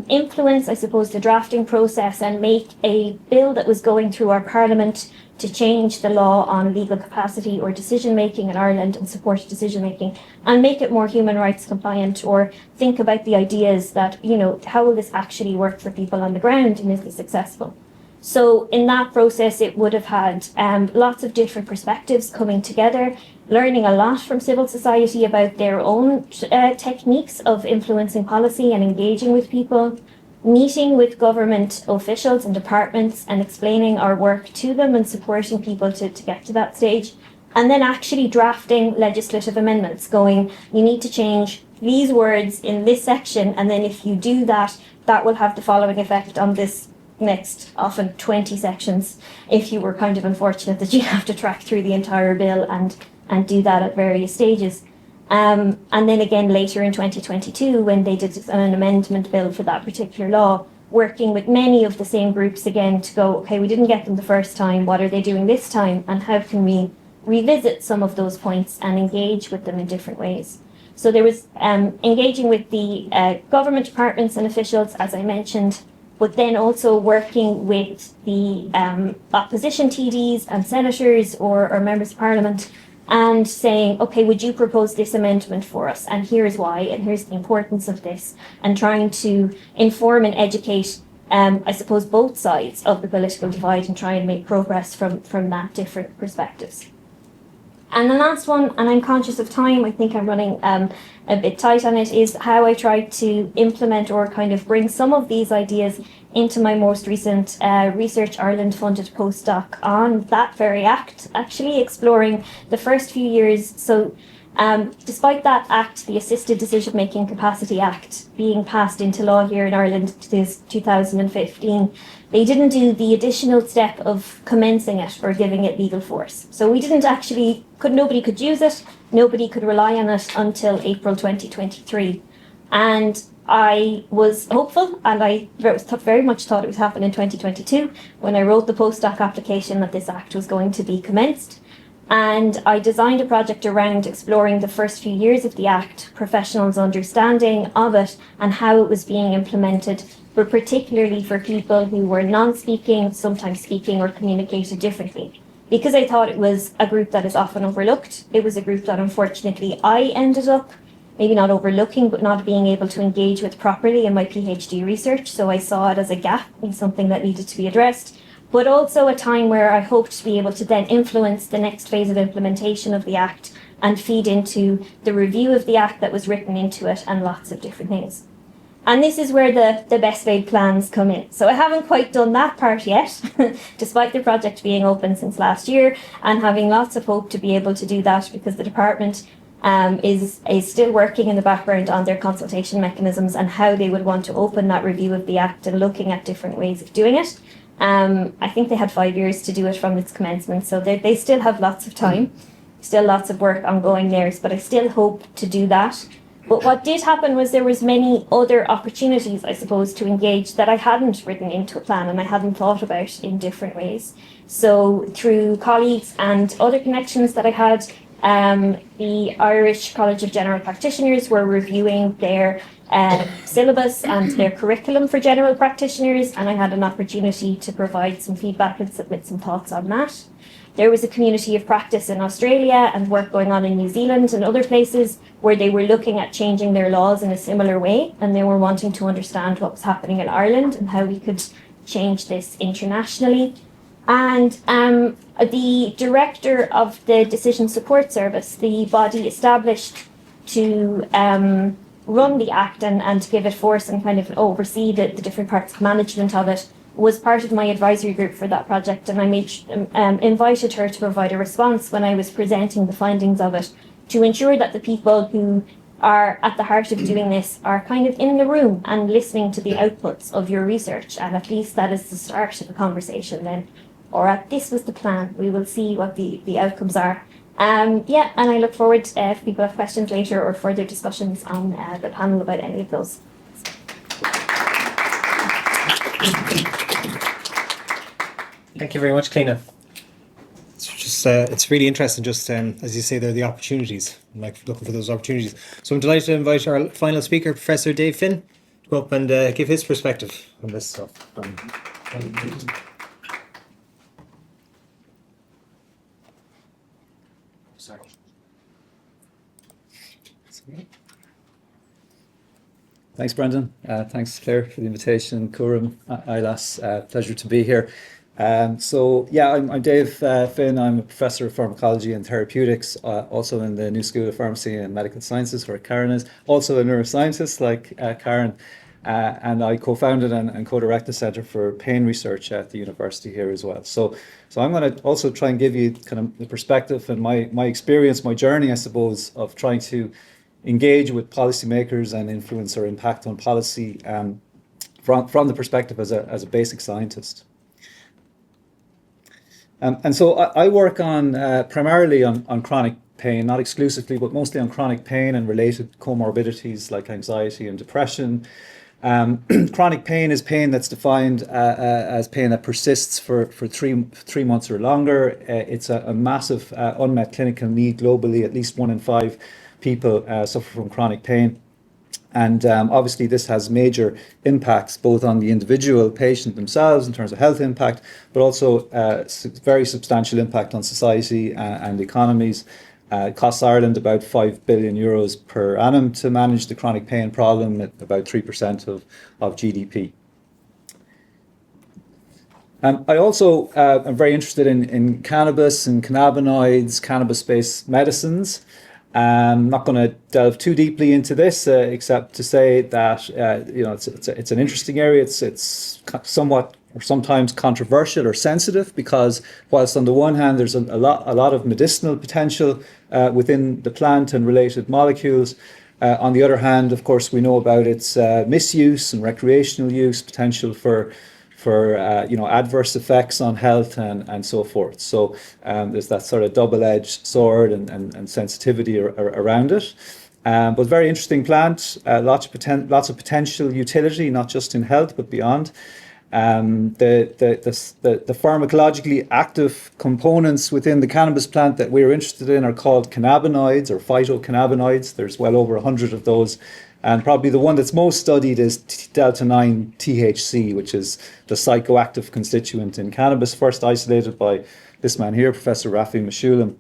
influence, I suppose, the drafting process and make a bill that was going through our parliament to change the law on legal capacity or decision making in Ireland and supported decision making, and make it more human rights compliant, or think about the ideas that, how will this actually work for people on the ground, and is this successful? So in that process, it would have had lots of different perspectives coming together, learning a lot from civil society about their own techniques of influencing policy and engaging with people, meeting with government officials and departments and explaining our work to them and supporting people to get to that stage, and then actually drafting legislative amendments going, you need to change these words in this section, and then if you do that, that will have the following effect on this next, often 20 sections, if you were kind of unfortunate that you have to track through the entire bill and do that at various stages. And then again later in 2022, when they did an amendment bill for that particular law, working with many of the same groups again to go, okay, we didn't get them the first time, what are they doing this time, and how can we revisit some of those points and engage with them in different ways. So there was engaging with the government departments and officials, as I mentioned, but then also working with the opposition TDs and senators or members of parliament, and saying, okay, would you propose this amendment for us? And here's why, and here's the importance of this, and trying to inform and educate, I suppose, both sides of the political divide and try and make progress from that different perspectives. And the last one, and I'm conscious of time, I think I'm running a bit tight on it, is how I tried to implement or kind of bring some of these ideas into my most recent Research Ireland funded postdoc on that very act, actually exploring the first few years. So despite that act, the Assisted Decision Making Capacity Act, being passed into law here in Ireland this 2015, they didn't do the additional step of commencing it or giving it legal force. So we didn't actually, nobody could use it, nobody could rely on it until April 2023. And I was hopeful, and I very much thought it would happen in 2022 when I wrote the postdoc application that this act was going to be commenced. And I designed a project around exploring the first few years of the act, professionals' understanding of it and how it was being implemented, but particularly for people who were non-speaking, sometimes speaking, or communicated differently. Because I thought it was a group that is often overlooked, it was a group that unfortunately I ended up maybe not overlooking, but not being able to engage with properly in my PhD research. So I saw it as a gap and something that needed to be addressed, but also a time where I hoped to be able to then influence the next phase of implementation of the Act and feed into the review of the Act that was written into it and lots of different things. And this is where the best laid plans come in. So I haven't quite done that part yet, despite the project being open since last year and having lots of hope to be able to do that, because the department is still working in the background on their consultation mechanisms and how they would want to open that review of the Act and looking at different ways of doing it. I think they had 5 years to do it from its commencement, so they still have lots of time, still lots of work ongoing there, but I still hope to do that. But what did happen was there was many other opportunities, I suppose, to engage that I hadn't written into a plan and I hadn't thought about in different ways. So through colleagues and other connections that I had, the Irish College of General Practitioners were reviewing their syllabus and their curriculum for general practitioners, and I had an opportunity to provide some feedback and submit some thoughts on that. There was a community of practice in Australia and work going on in New Zealand and other places where they were looking at changing their laws in a similar way, and they were wanting to understand what was happening in Ireland and how we could change this internationally. And the director of the Decision Support Service, the body established to run the Act and give it force and kind of oversee the different parts of management of it, was part of my advisory group for that project. And I invited her to provide a response when I was presenting the findings of it, to ensure that the people who are at the heart of doing this are kind of in the room and listening to the outputs of your research. And at least that is the start of the conversation then. Or this was the plan. We will see what the outcomes are. And I look forward if people have questions later or further discussions on the panel about any of those. Thank you very much, Cliona. It's just it's really interesting. Just as you say, there are the opportunities. I'm like looking for those opportunities. So I'm delighted to invite our final speaker, Professor Dave Finn, to go up and give his perspective on this stuff. Sorry. Thanks, Brendan. Thanks, Claire, for the invitation. Coram, Ilas, pleasure to be here. I'm Dave Finn. I'm a professor of pharmacology and therapeutics, also in the New School of Pharmacy and Medical Sciences, where Karen is. Also a neuroscientist like Karen. and I co-founded and co-direct the Centre for Pain Research at the university here as well. So I'm going to also try and give you kind of the perspective and my experience, my journey, I suppose, of trying to engage with policymakers and influence or impact on policy from the perspective as a basic scientist. And so I work on primarily on chronic pain, not exclusively, but mostly on chronic pain and related comorbidities like anxiety and depression. Chronic pain is pain that's defined as pain that persists for 3 months or longer. It's a massive unmet clinical need globally. At least 1 in 5 people suffer from chronic pain. And obviously this has major impacts both on the individual patient themselves in terms of health impact, but also very substantial impact on society and economies. It costs Ireland about €5 billion per annum to manage the chronic pain problem, at about 3% of GDP. I also am very interested in cannabis and cannabinoids, cannabis-based medicines. I'm not going to delve too deeply into this, except to say that it's an interesting area. It's somewhat or sometimes controversial or sensitive, because whilst on the one hand there's a lot of medicinal potential within the plant and related molecules, on the other hand, of course, we know about its misuse and recreational use, potential for adverse effects on health and so forth. So there's that sort of double-edged sword and sensitivity around it. But very interesting plant, lots of potential utility, not just in health but beyond. The pharmacologically active components within the cannabis plant that we're interested in are called cannabinoids or phytocannabinoids. There's well over 100 of those. And probably the one that's most studied is delta-9 THC, which is the psychoactive constituent in cannabis, first isolated by this man here, Professor Rafi Meshulam,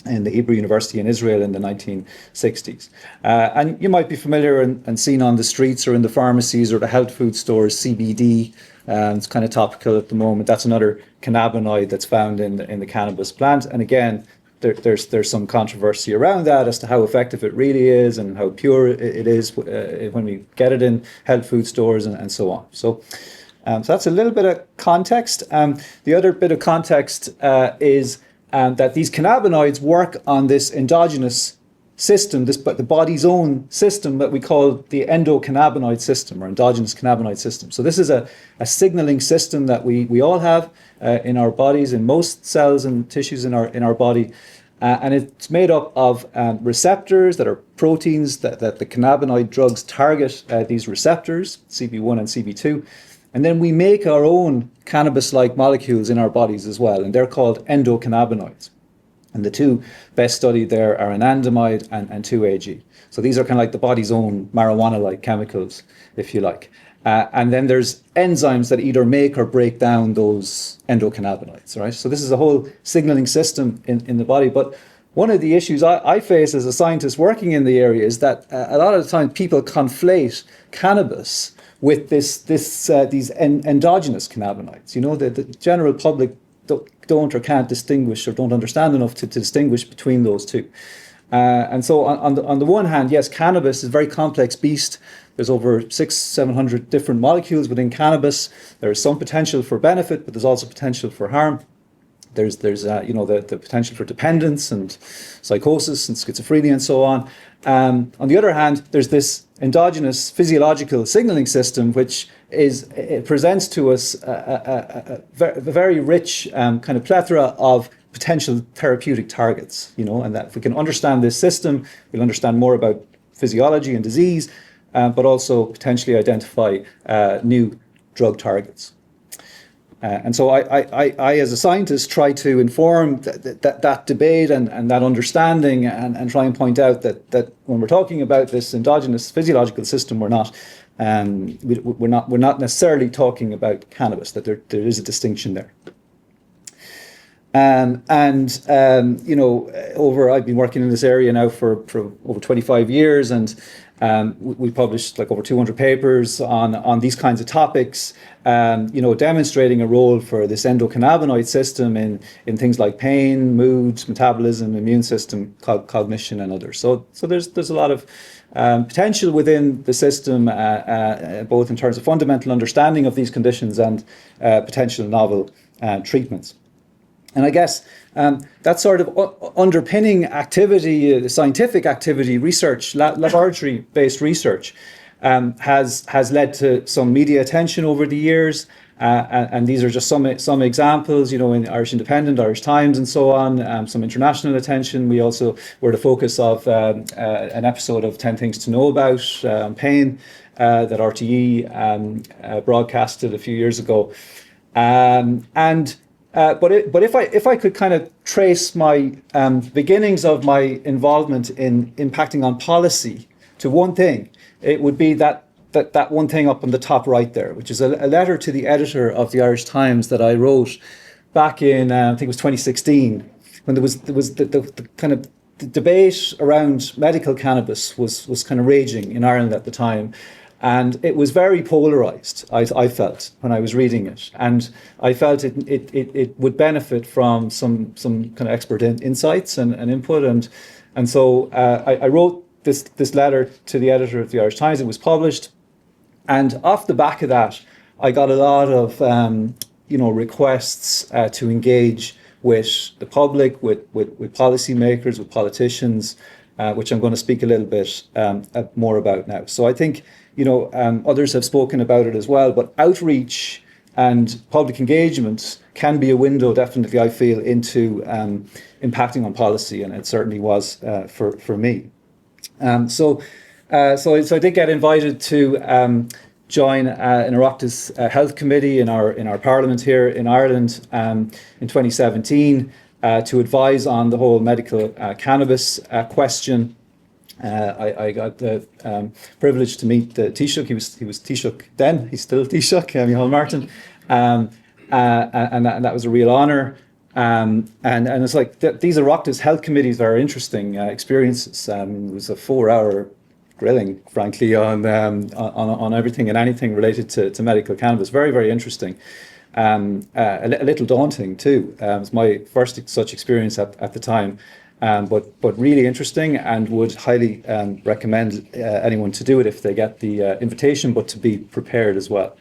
in the Hebrew University in Israel in the 1960s. And you might be familiar and seen on the streets or in the pharmacies or the health food stores, CBD. It's kind of topical at the moment. That's another cannabinoid that's found in the cannabis plant. And again, there's some controversy around that as to how effective it really is and how pure it is when we get it in health food stores and so on. So that's a little bit of context. The other bit of context is that these cannabinoids work on this endogenous system, the body's own system that we call the endocannabinoid system or endogenous cannabinoid system. So this is a signaling system that we all have in our bodies, in most cells and tissues in our body. And it's made up of receptors that are proteins that the cannabinoid drugs target these receptors, CB1 and CB2. And then we make our own cannabis-like molecules in our bodies as well, and they're called endocannabinoids. And the two best studied there are anandamide and 2-AG. So these are kind of like the body's own marijuana-like chemicals, if you like. And then there's enzymes that either make or break down those endocannabinoids, right? So this is a whole signaling system in the body. But one of the issues I face as a scientist working in the area is that a lot of the time people conflate cannabis with these endogenous cannabinoids. You know, the general public don't or can't distinguish or don't understand enough to distinguish between those two. And so on the one hand, yes, cannabis is a very complex beast. There's over 600-700 different molecules within cannabis. There is some potential for benefit, but there's also potential for harm. There's the potential for dependence and psychosis and schizophrenia and so on. On the other hand, there's this endogenous physiological signaling system, which it presents to us a very rich kind of plethora of potential therapeutic targets, and that if we can understand this system, we'll understand more about physiology and disease, but also potentially identify new drug targets. And so I, as a scientist, try to inform that debate and that understanding and try and point out that when we're talking about this endogenous physiological system, we're not necessarily talking about cannabis, that there is a distinction there. I've been working in this area now for over 25 years, and We published like over 200 papers on these kinds of topics, demonstrating a role for this endocannabinoid system in things like pain, mood, metabolism, immune system, cognition, and others. So there's a lot of potential within the system, both in terms of fundamental understanding of these conditions and potential novel treatments. And I guess that sort of underpinning activity, scientific activity, research, laboratory-based research, has led to some media attention over the years. And these are just some examples, in Irish Independent, Irish Times, and so on. Some international attention. We also were the focus of an episode of 10 Things to Know About on pain that RTE broadcasted a few years ago. But if I could kind of trace my beginnings of my involvement in impacting on policy to one thing, it would be that one thing up on the top right there, which is a letter to the editor of the Irish Times that I wrote back in I think it was 2016, when there was the kind of the debate around medical cannabis was kind of raging in Ireland at the time. And it was very polarized, I felt, when I was reading it. And I felt it would benefit from some kind of expert insights and input. And so I wrote this letter to the editor of the Irish Times. It was published. And off the back of that, I got a lot of requests to engage with the public, with policymakers, with politicians, which I'm going to speak a little bit more about now. So I think, others have spoken about it as well, but outreach and public engagement can be a window, definitely, I feel, into impacting on policy, and it certainly was for me. So I did get invited to join an Oireachtas Health Committee in our Parliament here in Ireland in 2017 to advise on the whole medical cannabis question. I got the privilege to meet the Taoiseach. He was Taoiseach then. He's still Taoiseach, Micheál Martin, and that was a real honour. And it's like these Oireachtas health committees are interesting experiences. It was a 4-hour grilling, frankly, on everything and anything related to medical cannabis. Very, very interesting. A little daunting too. It was my first such experience at the time. But really interesting, and would highly recommend anyone to do it if they get the invitation, but to be prepared as well.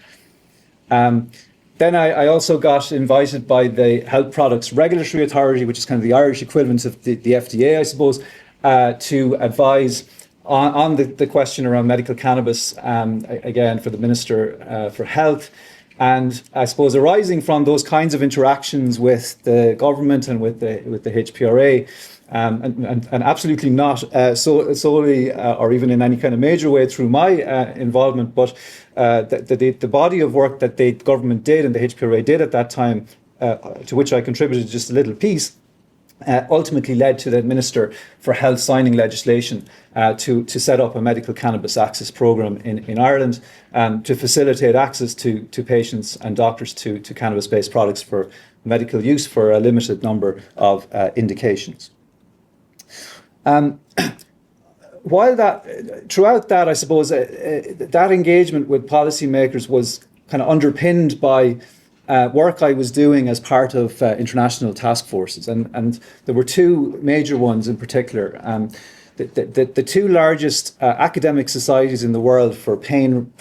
Then I also got invited by the Health Products Regulatory Authority, which is kind of the Irish equivalent of the FDA, I suppose, to advise on the question around medical cannabis, again, for the Minister for Health. And I suppose arising from those kinds of interactions with the government and with the HPRA, and absolutely not solely or even in any kind of major way through my involvement, but the body of work that the government did and the HPRA did at that time, to which I contributed just a little piece, ultimately led to the Minister for Health signing legislation to set up a medical cannabis access programme in Ireland to facilitate access to patients and doctors to cannabis-based products for medical use for a limited number of indications. Throughout that, I suppose, that engagement with policymakers was kind of underpinned by work I was doing as part of international task forces, and there were two major ones in particular. The two largest academic societies in the world for pain,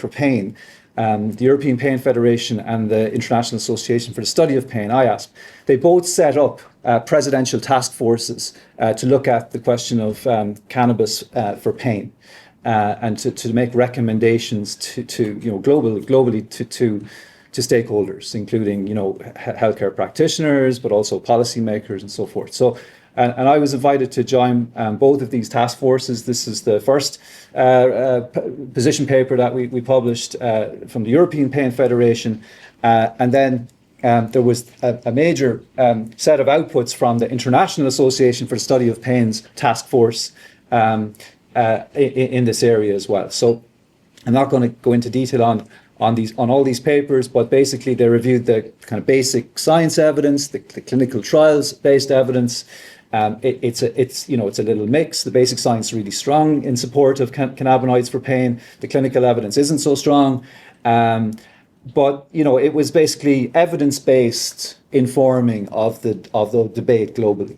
the European Pain Federation and the International Association for the Study of Pain, IASP, they both set up presidential task forces to look at the question of cannabis for pain and to make recommendations to globally to stakeholders, including healthcare practitioners, but also policymakers and so forth. So, and I was invited to join both of these task forces. This is the first position paper that we published from the European Pain Federation, and then there was a major set of outputs from the International Association for the Study of Pain's task force in this area as well. So I'm not going to go into detail on all these papers, but basically they reviewed the kind of basic science evidence, the clinical trials based evidence. It's a little mix. The basic science is really strong in support of cannabinoids for pain. The clinical evidence isn't so strong. But it was basically evidence-based informing of the debate globally.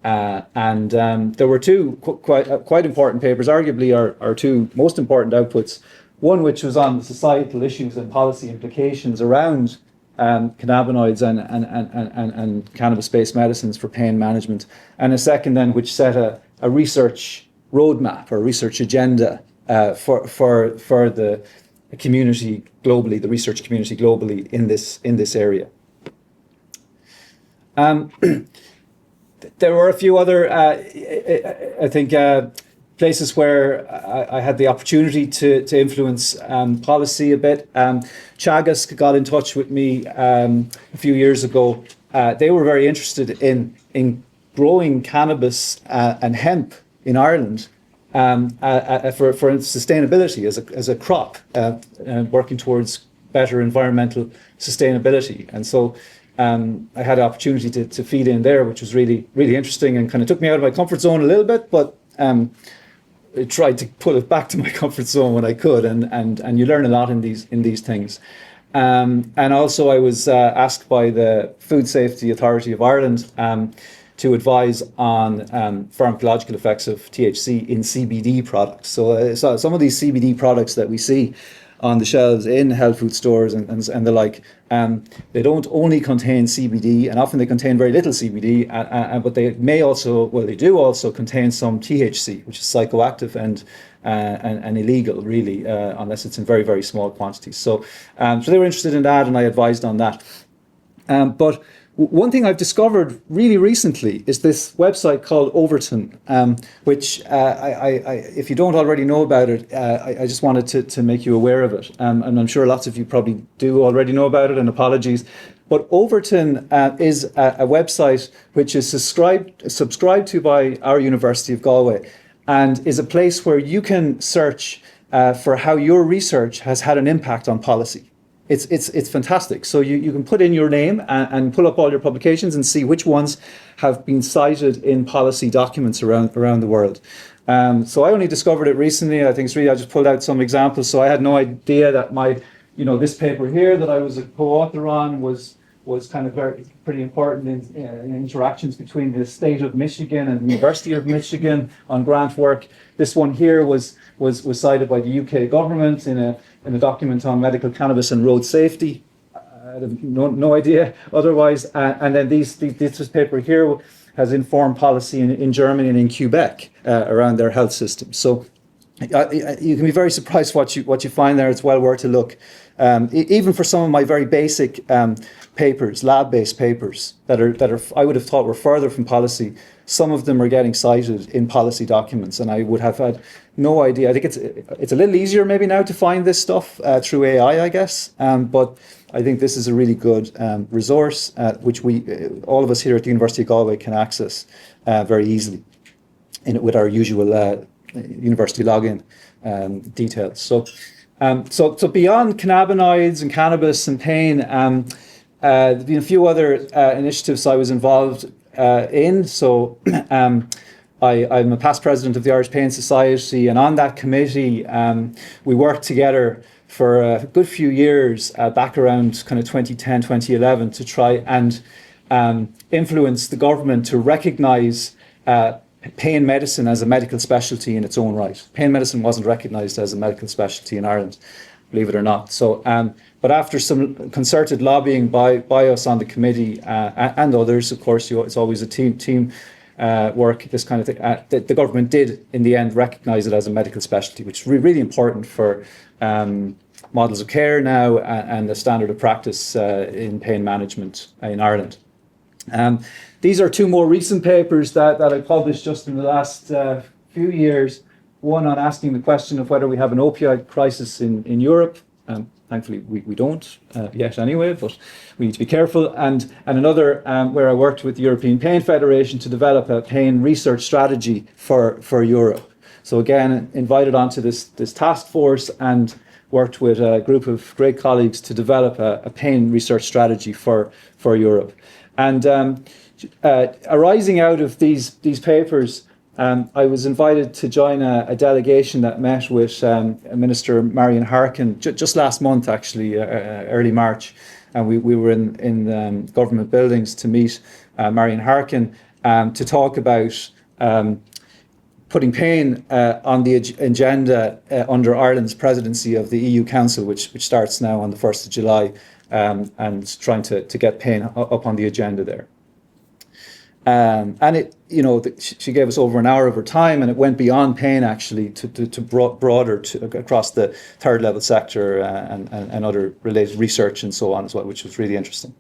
There were two quite important papers, arguably our two most important outputs. One which was on societal issues and policy implications around cannabinoids and cannabis-based medicines for pain management, and a second then which set a research roadmap or research agenda for the community globally, the research community globally in this area. There were a few other, I think, places where I had the opportunity to influence policy a bit. Chagas got in touch with me a few years ago. They were very interested in growing cannabis and hemp in Ireland for sustainability as a crop, working towards better environmental sustainability. And so I had an opportunity to feed in there, which was really, really interesting and kind of took me out of my comfort zone a little bit, but I tried to pull it back to my comfort zone when I could, and you learn a lot in these things. And also I was asked by the Food Safety Authority of Ireland to advise on pharmacological effects of THC in CBD products. So some of these CBD products that we see on the shelves in health food stores and the like, they don't only contain CBD, and often they contain very little CBD, but they do also contain some THC, which is psychoactive and illegal, really, unless it's in very, very small quantities. So they were interested in that, and I advised on that. But one thing I've discovered really recently is this website called Overton, which if you don't already know about it, I just wanted to make you aware of it. And I'm sure lots of you probably do already know about it, and apologies. But Overton is a website which is subscribed to by our University of Galway, and is a place where you can search for how your research has had an impact on policy. It's fantastic. So you can put in your name and pull up all your publications and see which ones have been cited in policy documents around the world. So I only discovered it recently. I think I just pulled out some examples. So I had no idea that this paper here that I was a co-author on was kind of pretty important in interactions between the state of Michigan and the University of Michigan on grant work. This one here was cited by the UK government in a document on medical cannabis and road safety. I have no idea otherwise. And then this paper here has informed policy in Germany and in Quebec around their health system. So you can be very surprised what you find there. It's well worth a look. Even for some of my very basic papers, lab-based papers that are I would have thought were further from policy, some of them are getting cited in policy documents, and I would have had no idea. I think it's a little easier maybe now to find this stuff through AI, I guess. But I think this is a really good resource which all of us here at the University of Galway can access very easily with our usual university login details. So beyond cannabinoids and cannabis and pain, there's been a few other initiatives I was involved in. So I'm a past president of the Irish Pain Society, and on that committee we worked together for a good few years back around kind of 2010, 2011 to try and influence the government to recognise pain medicine as a medical specialty in its own right. Pain medicine wasn't recognised as a medical specialty in Ireland, believe it or not. So, but after some concerted lobbying by us on the committee and others, of course, it's always a team work, this kind of thing. The government did, in the end, recognise it as a medical specialty, which is really important for models of care now and the standard of practice in pain management in Ireland. These are two more recent papers that I published just in the last few years. One on asking the question of whether we have an opioid crisis in Europe. Thankfully, we don't yet anyway, but we need to be careful. And another where I worked with the European Pain Federation to develop a pain research strategy for Europe. So again, invited onto this task force, and worked with a group of great colleagues to develop a pain research strategy for Europe. And arising out of these papers, I was invited to join a delegation that met with Minister Marion Harkin just last month, actually, early March. And we were in government buildings to meet Marion Harkin to talk about putting pain on the agenda under Ireland's presidency of the EU Council, which starts now on the 1st of July, and trying to get pain up on the agenda there. And it, she gave us over an hour of her time, and it went beyond pain actually to broader across the third level sector and other related research and so on as well, which was really interesting.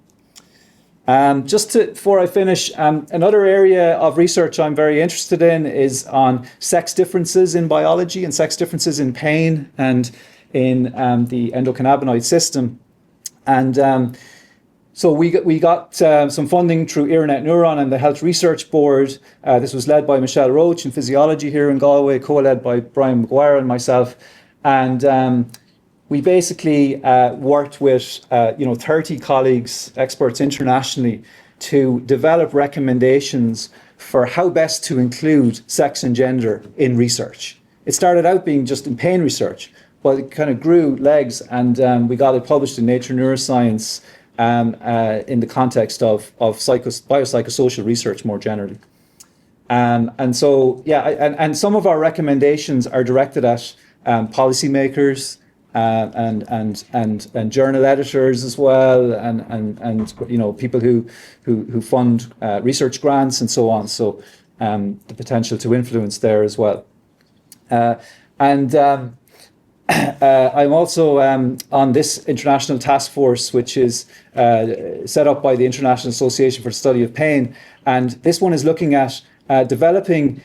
Before I finish, another area of research I'm very interested in is on sex differences in biology and sex differences in pain and in the endocannabinoid system. And so we got some funding through Earanet Neuron and the Health Research Board. This was led by Michelle Roach in physiology here in Galway, co-led by Brian Maguire and myself. And we basically worked with 30 colleagues, experts internationally, to develop recommendations for how best to include sex and gender in research. It started out being just in pain research, but it kind of grew legs, and we got it published in Nature Neuroscience in the context of biopsychosocial research more generally. And so, and some of our recommendations are directed at policymakers, and journal editors as well, and people who fund research grants and so on. So the potential to influence there as well. I'm also on this international task force, which is set up by the International Association for the Study of Pain, and this one is looking at developing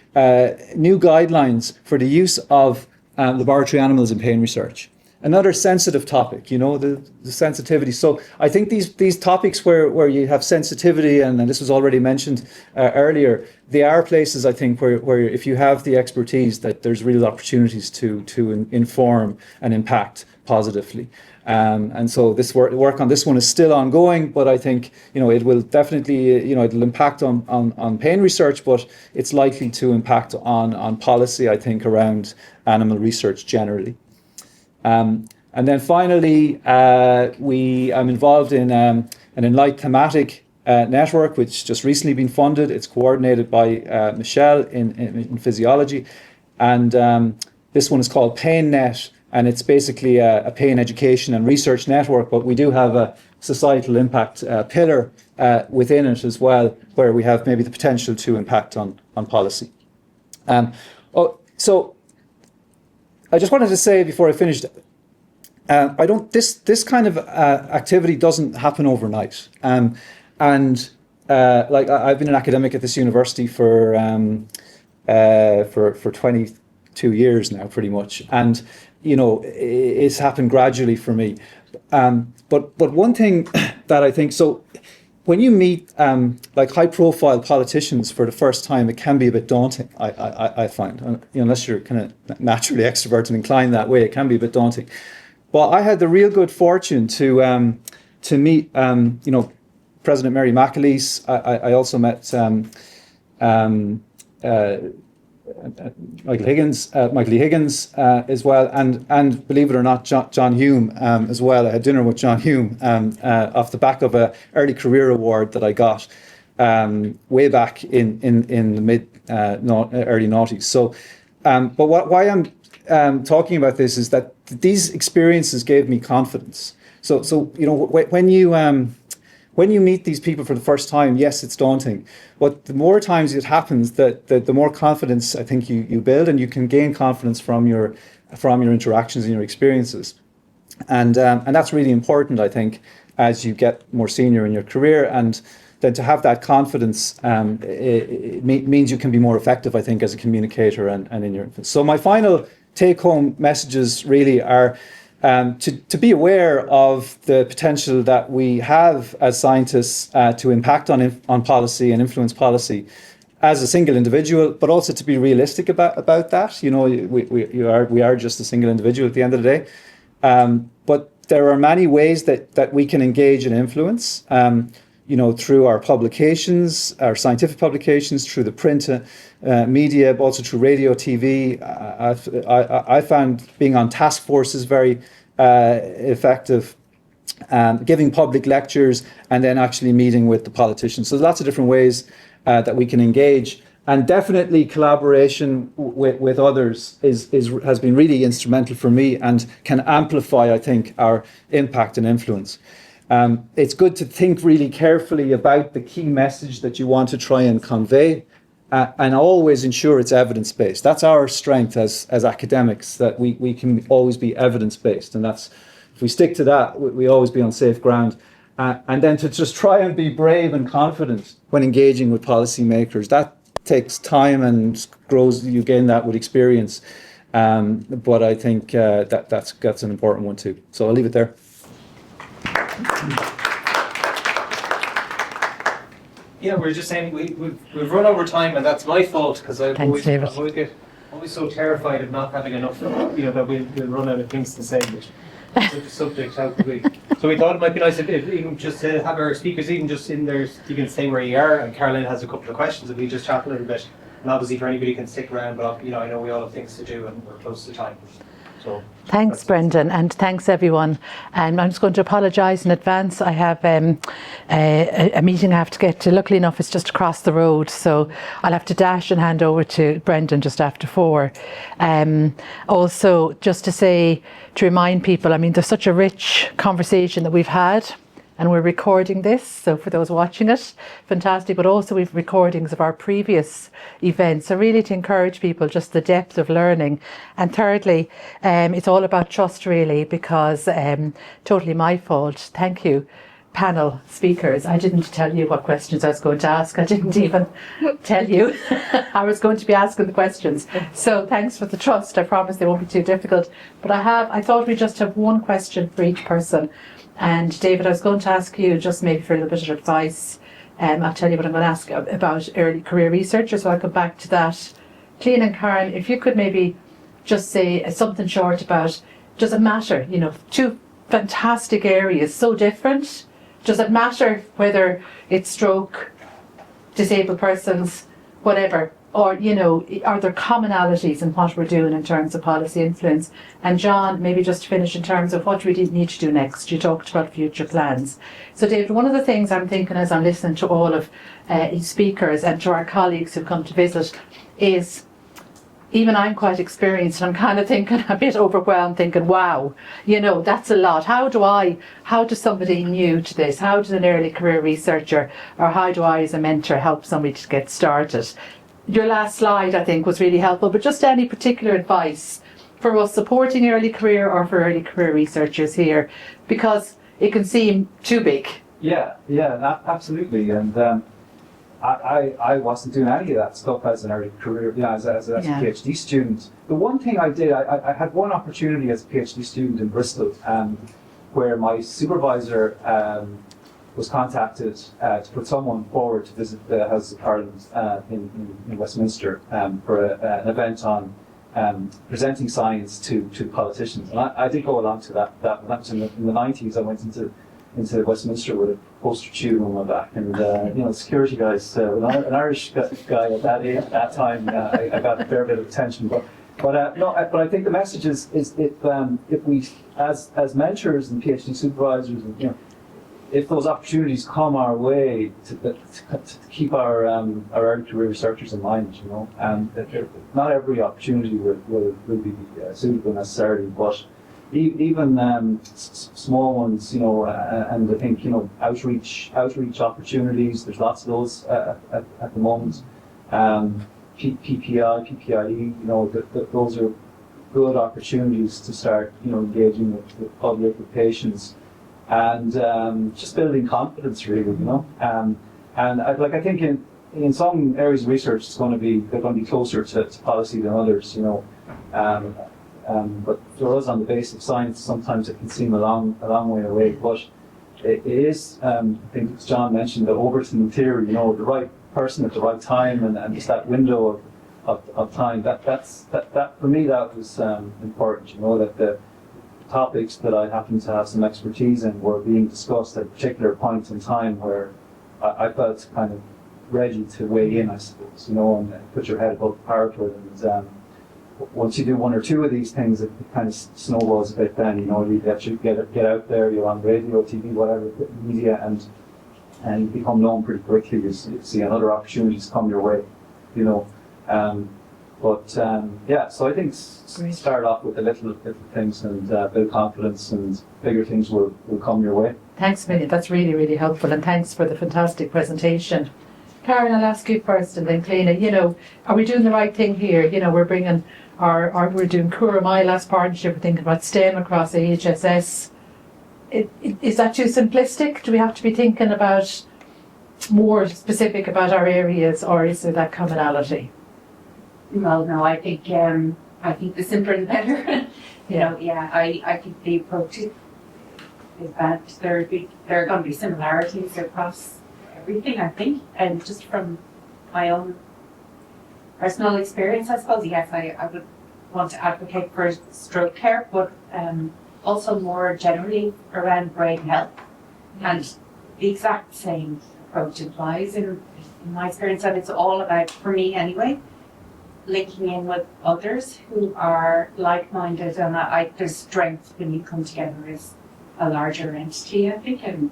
new guidelines for the use of laboratory animals in pain research. Another sensitive topic, the sensitivity. So I think these topics where you have sensitivity, and this was already mentioned earlier, they are places, I think, where if you have the expertise, that there's real opportunities to inform and impact positively. And so this work on this one is still ongoing, but I think, it will definitely, it'll impact on pain research, but it's likely to impact on policy, I think, around animal research generally. And then finally, I'm involved in an ENLIGHT thematic network, which just recently been funded. It's coordinated by Michelle in physiology. And this one is called PainNet, and it's basically a pain education and research network, but we do have a societal impact pillar within it as well, where we have maybe the potential to impact on policy. So I just wanted to say before I finished, this kind of activity doesn't happen overnight. Like I've been an academic at this university for 22 years now, pretty much, and it's happened gradually for me. But one thing that I think, so when you meet like high-profile politicians for the first time, it can be a bit daunting. I find, unless you're kind of naturally extrovert and inclined that way, it can be a bit daunting. But I had the real good fortune to meet, President Mary McAleese. I also met Michael Lee Higgins as well, and believe it or not, John Hume as well. I had dinner with John Hume off the back of an early career award that I got way back in the mid early noughties. So, but why I'm talking about this is that these experiences gave me confidence. So when you meet these people for the first time, yes, it's daunting. But the more times it happens, the more confidence I think you build, and you can gain confidence from your interactions and your experiences. And that's really important, I think, as you get more senior in your career. And then to have that confidence it means you can be more effective, I think, as a communicator and in your. So my final take-home messages really are to be aware of the potential that we have as scientists to impact on policy and influence policy as a single individual, but also to be realistic about that. We are just a single individual at the end of the day. But there are many ways that we can engage and influence, through our publications, our scientific publications, through the print media, but also through radio, TV. I found being on task forces very effective, giving public lectures, and then actually meeting with the politicians. So there's lots of different ways that we can engage. And definitely collaboration with others has been really instrumental for me and can amplify, I think, our impact and influence. It's good to think really carefully about the key message that you want to try and convey, and always ensure it's evidence-based. That's our strength as academics, that we can always be evidence-based, and that's, if we stick to that, we always be on safe ground. And then to just try and be brave and confident when engaging with policymakers. That takes time and grows. You gain that with experience, but I think that's an important one too. So I'll leave it there. Yeah, we're just saying we've run over time, and that's my fault, because I'm always so terrified of not having enough. That we'll run out of things to say. Which such a subject, how could we? So we thought it might be nice if even just to have our speakers even just in there. You can stay where you are, and Caroline has a couple of questions, and we just chat a little bit. And obviously, for anybody who can stick around, but I know we all have things to do, and we're close to time. So thanks, Brendan, and thanks everyone. And I'm just going to apologise in advance. I have a meeting I have to get to. Luckily enough, it's just across the road, so I'll have to dash and hand over to Brendan just after 4. Also, just to remind people, there's such a rich conversation that we've had, and we're recording this, so for those watching it, fantastic, but also we've recordings of our previous events, so really to encourage people just the depth of learning. And thirdly, it's all about trust really, because totally my fault. Thank you, panel speakers. I didn't tell you what questions I was going to ask. I didn't even tell you I was going to be asking the questions. So thanks for the trust. I promise they won't be too difficult. But I thought we'd just have one question for each person. And David, I was going to ask you just maybe for a little bit of advice. I'll tell you what I'm going to ask about early career researchers, so I'll come back to that. Clean and Karen, if you could maybe just say something short about, does it matter, two fantastic areas, so different. Does it matter whether it's stroke, disabled persons, whatever? Or, are there commonalities in what we're doing in terms of policy influence? And John, maybe just to finish in terms of what we need to do next. You talked about future plans. So David, one of the things I'm thinking as I'm listening to all of speakers and to our colleagues who've come to visit is, even I'm quite experienced, and I'm kind of thinking a bit overwhelmed, thinking, wow, that's a lot. How does somebody new to this, how does an early career researcher, or how do I as a mentor help somebody to get started? Your last slide, I think, was really helpful, but just any particular advice for us supporting early career or for early career researchers here, because it can seem too big. Yeah, absolutely. And I wasn't doing any of that stuff as an early career, as a PhD student. The one thing I did, I had one opportunity as a PhD student in Bristol, where my supervisor was contacted to put someone forward to visit the House of Parliament in Westminster for an event on presenting science to politicians. And I did go along to that. That was in the 90s. I went into Westminster with a poster tube on my back, and security guys, an Irish guy at that time, I got a fair bit of attention. But I think the message is if we, as mentors and PhD supervisors, if those opportunities come our way, to keep our early career researchers in mind, that not every opportunity will be suitable necessarily, but even small ones, and I think outreach opportunities. There's lots of those at the moment. PPIE, those are good opportunities to start, engaging with the public, with patients. And just building confidence, really, and I think in some areas of research, they're going to be closer to policy than others, but for us on the base of science, sometimes it can seem a long way away. But it is, I think, as John mentioned, the Overton theory, the right person at the right time, and just that window of time. That for me, that was important. That the topics that I happen to have some expertise in were being discussed at a particular point in time where I felt kind of ready to weigh in, I suppose, and put your head above the parapet. And once you do one or two of these things, it kind of snowballs a bit. Then you actually get out there. You're on radio, TV, whatever, media, and you become known pretty quickly. You see other opportunities come your way, so I think start off with the little things and build confidence, and bigger things will come your way. Thanks, Millie. That's really, really helpful, and thanks for the fantastic presentation. Karen, I'll ask you first, and then Cleena. Are we doing the right thing here? We're bringing we're doing Curam ILAS partnership. We're thinking about STEM across AHSS. Is that too simplistic? Do we have to be thinking about more specific about our areas, or is there that commonality? Well, no, I think the simpler the better. I think the approach is that there are going to be similarities across everything, I think, and just from my own personal experience, I suppose, yes, I would want to advocate for stroke care, but also more generally around brain health, and the exact same approach applies in my experience, and it's all about, for me anyway, linking in with others who are like-minded, and there's strength when you come together as a larger entity, I think, and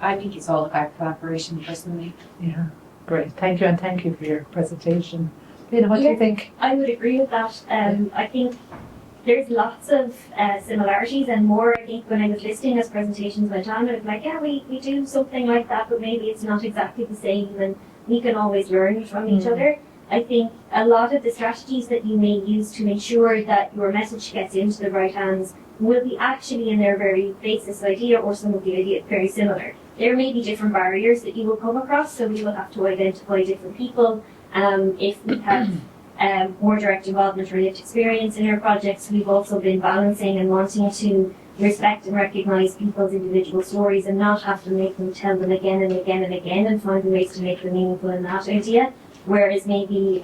I think it's all about collaboration personally. Yeah, great. Thank you, and thank you for your presentation. Lena, what do you think? I would agree with that. I think there's lots of similarities and more. I think when I was listening as presentations went on, I was like, yeah, we do something like that, but maybe it's not exactly the same, and we can always learn from each other. I think a lot of the strategies that you may use to make sure that your message gets into the right hands will be actually in their very basis idea, or some of the idea very similar. There may be different barriers that you will come across, so we will have to identify different people. If we have more direct involvement or lived experience in our projects, we've also been balancing and wanting to respect and recognise people's individual stories and not have to make them tell them again and again and again and find ways to make them meaningful in that idea. Whereas maybe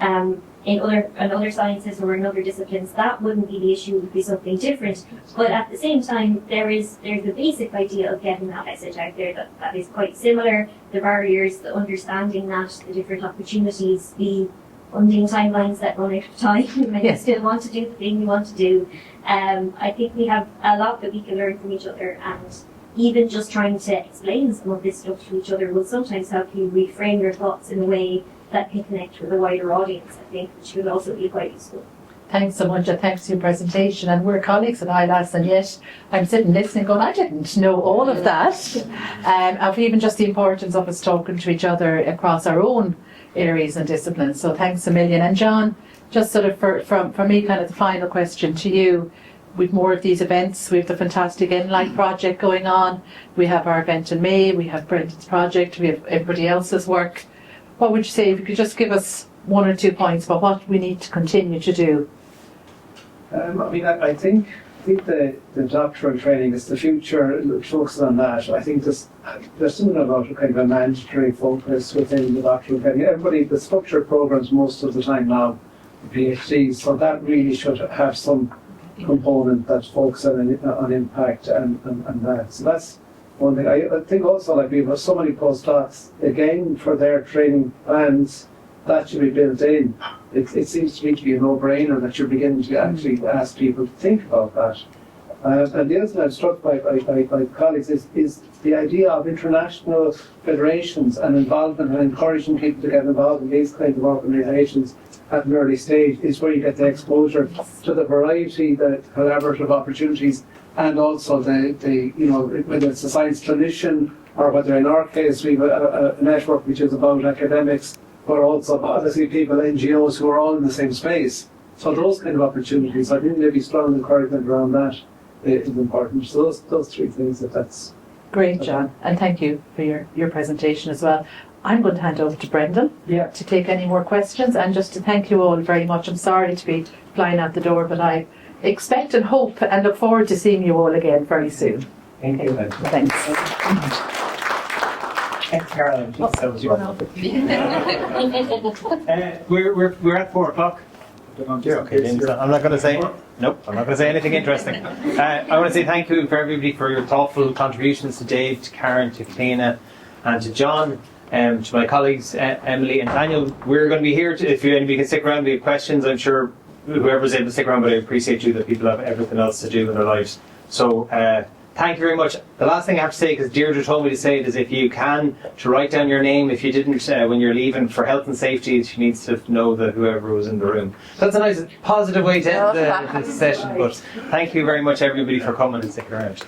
in other sciences or in other disciplines, that wouldn't be the issue, it would be something different. But at the same time, there's the basic idea of getting that message out there that is quite similar. The barriers, the understanding that, the different opportunities, the funding timelines that run out of time, we may still want to do the thing we want to do. I think we have a lot that we can learn from each other, and even just trying to explain some of this stuff to each other will sometimes help you reframe your thoughts in a way that can connect with a wider audience, I think, which would also be quite useful. Thanks so much, and thanks for your presentation. And we're colleagues at ILAS, and yet I'm sitting listening going, I didn't know all of that. Of even just the importance of us talking to each other across our own areas and disciplines. So thanks a million. And John, just sort of for me, kind of the final question to you. We've more of these events. We have the fantastic ENLIGHT project going on. We have our event in May. We have Brendan's project. We have everybody else's work. What would you say, if you could just give us 1 or 2 points about what we need to continue to do? I think the doctoral training is the future. It focuses on that. I think there's something about a kind of a mandatory focus within the doctoral training. The structured programs most of the time now, PhDs, so that really should have some component that focuses on impact and that. So that's one thing. I think also, like, we have so many postdocs, again, for their training plans, that should be built in. It seems to me to be a no-brainer that you're beginning to actually ask people to think about that. And the other thing I'm struck by colleagues is the idea of international federations and involvement and encouraging people to get involved in these kinds of organisations at an early stage is where you get the exposure to the variety, the collaborative opportunities, and also the whether it's a science clinician or whether in our case we have a network which is about academics, but also obviously people, NGOs who are all in the same space. So those kind of opportunities, I think maybe strong encouragement around that is important. So those 3 things, that's great, John, and thank you for your presentation as well. I'm going to hand over to Brendan to take any more questions, and just to thank you all very much. I'm sorry to be flying out the door, but I expect and hope and look forward to seeing you all again very soon. Thank you. Thanks. Thanks, Caroline. That was your. We're at 4 o'clock. Okay, I'm not going to say. Nope, I'm not going to say anything interesting. I want to say thank you for everybody for your thoughtful contributions to Dave, to Karen, to Kalina, and to John, to my colleagues Emily and Daniel. We're going to be here if anybody can stick around. We have questions. I'm sure whoever's able to stick around, but I appreciate you that people have everything else to do in their lives. So. Thank you very much. The last thing I have to say, because Deirdre told me to say it, is if you can, to write down your name if you didn't when you're leaving, for health and safety. She needs to know that whoever was in the room. That's a nice positive way to end this session, but thank you very much everybody for coming and sticking around.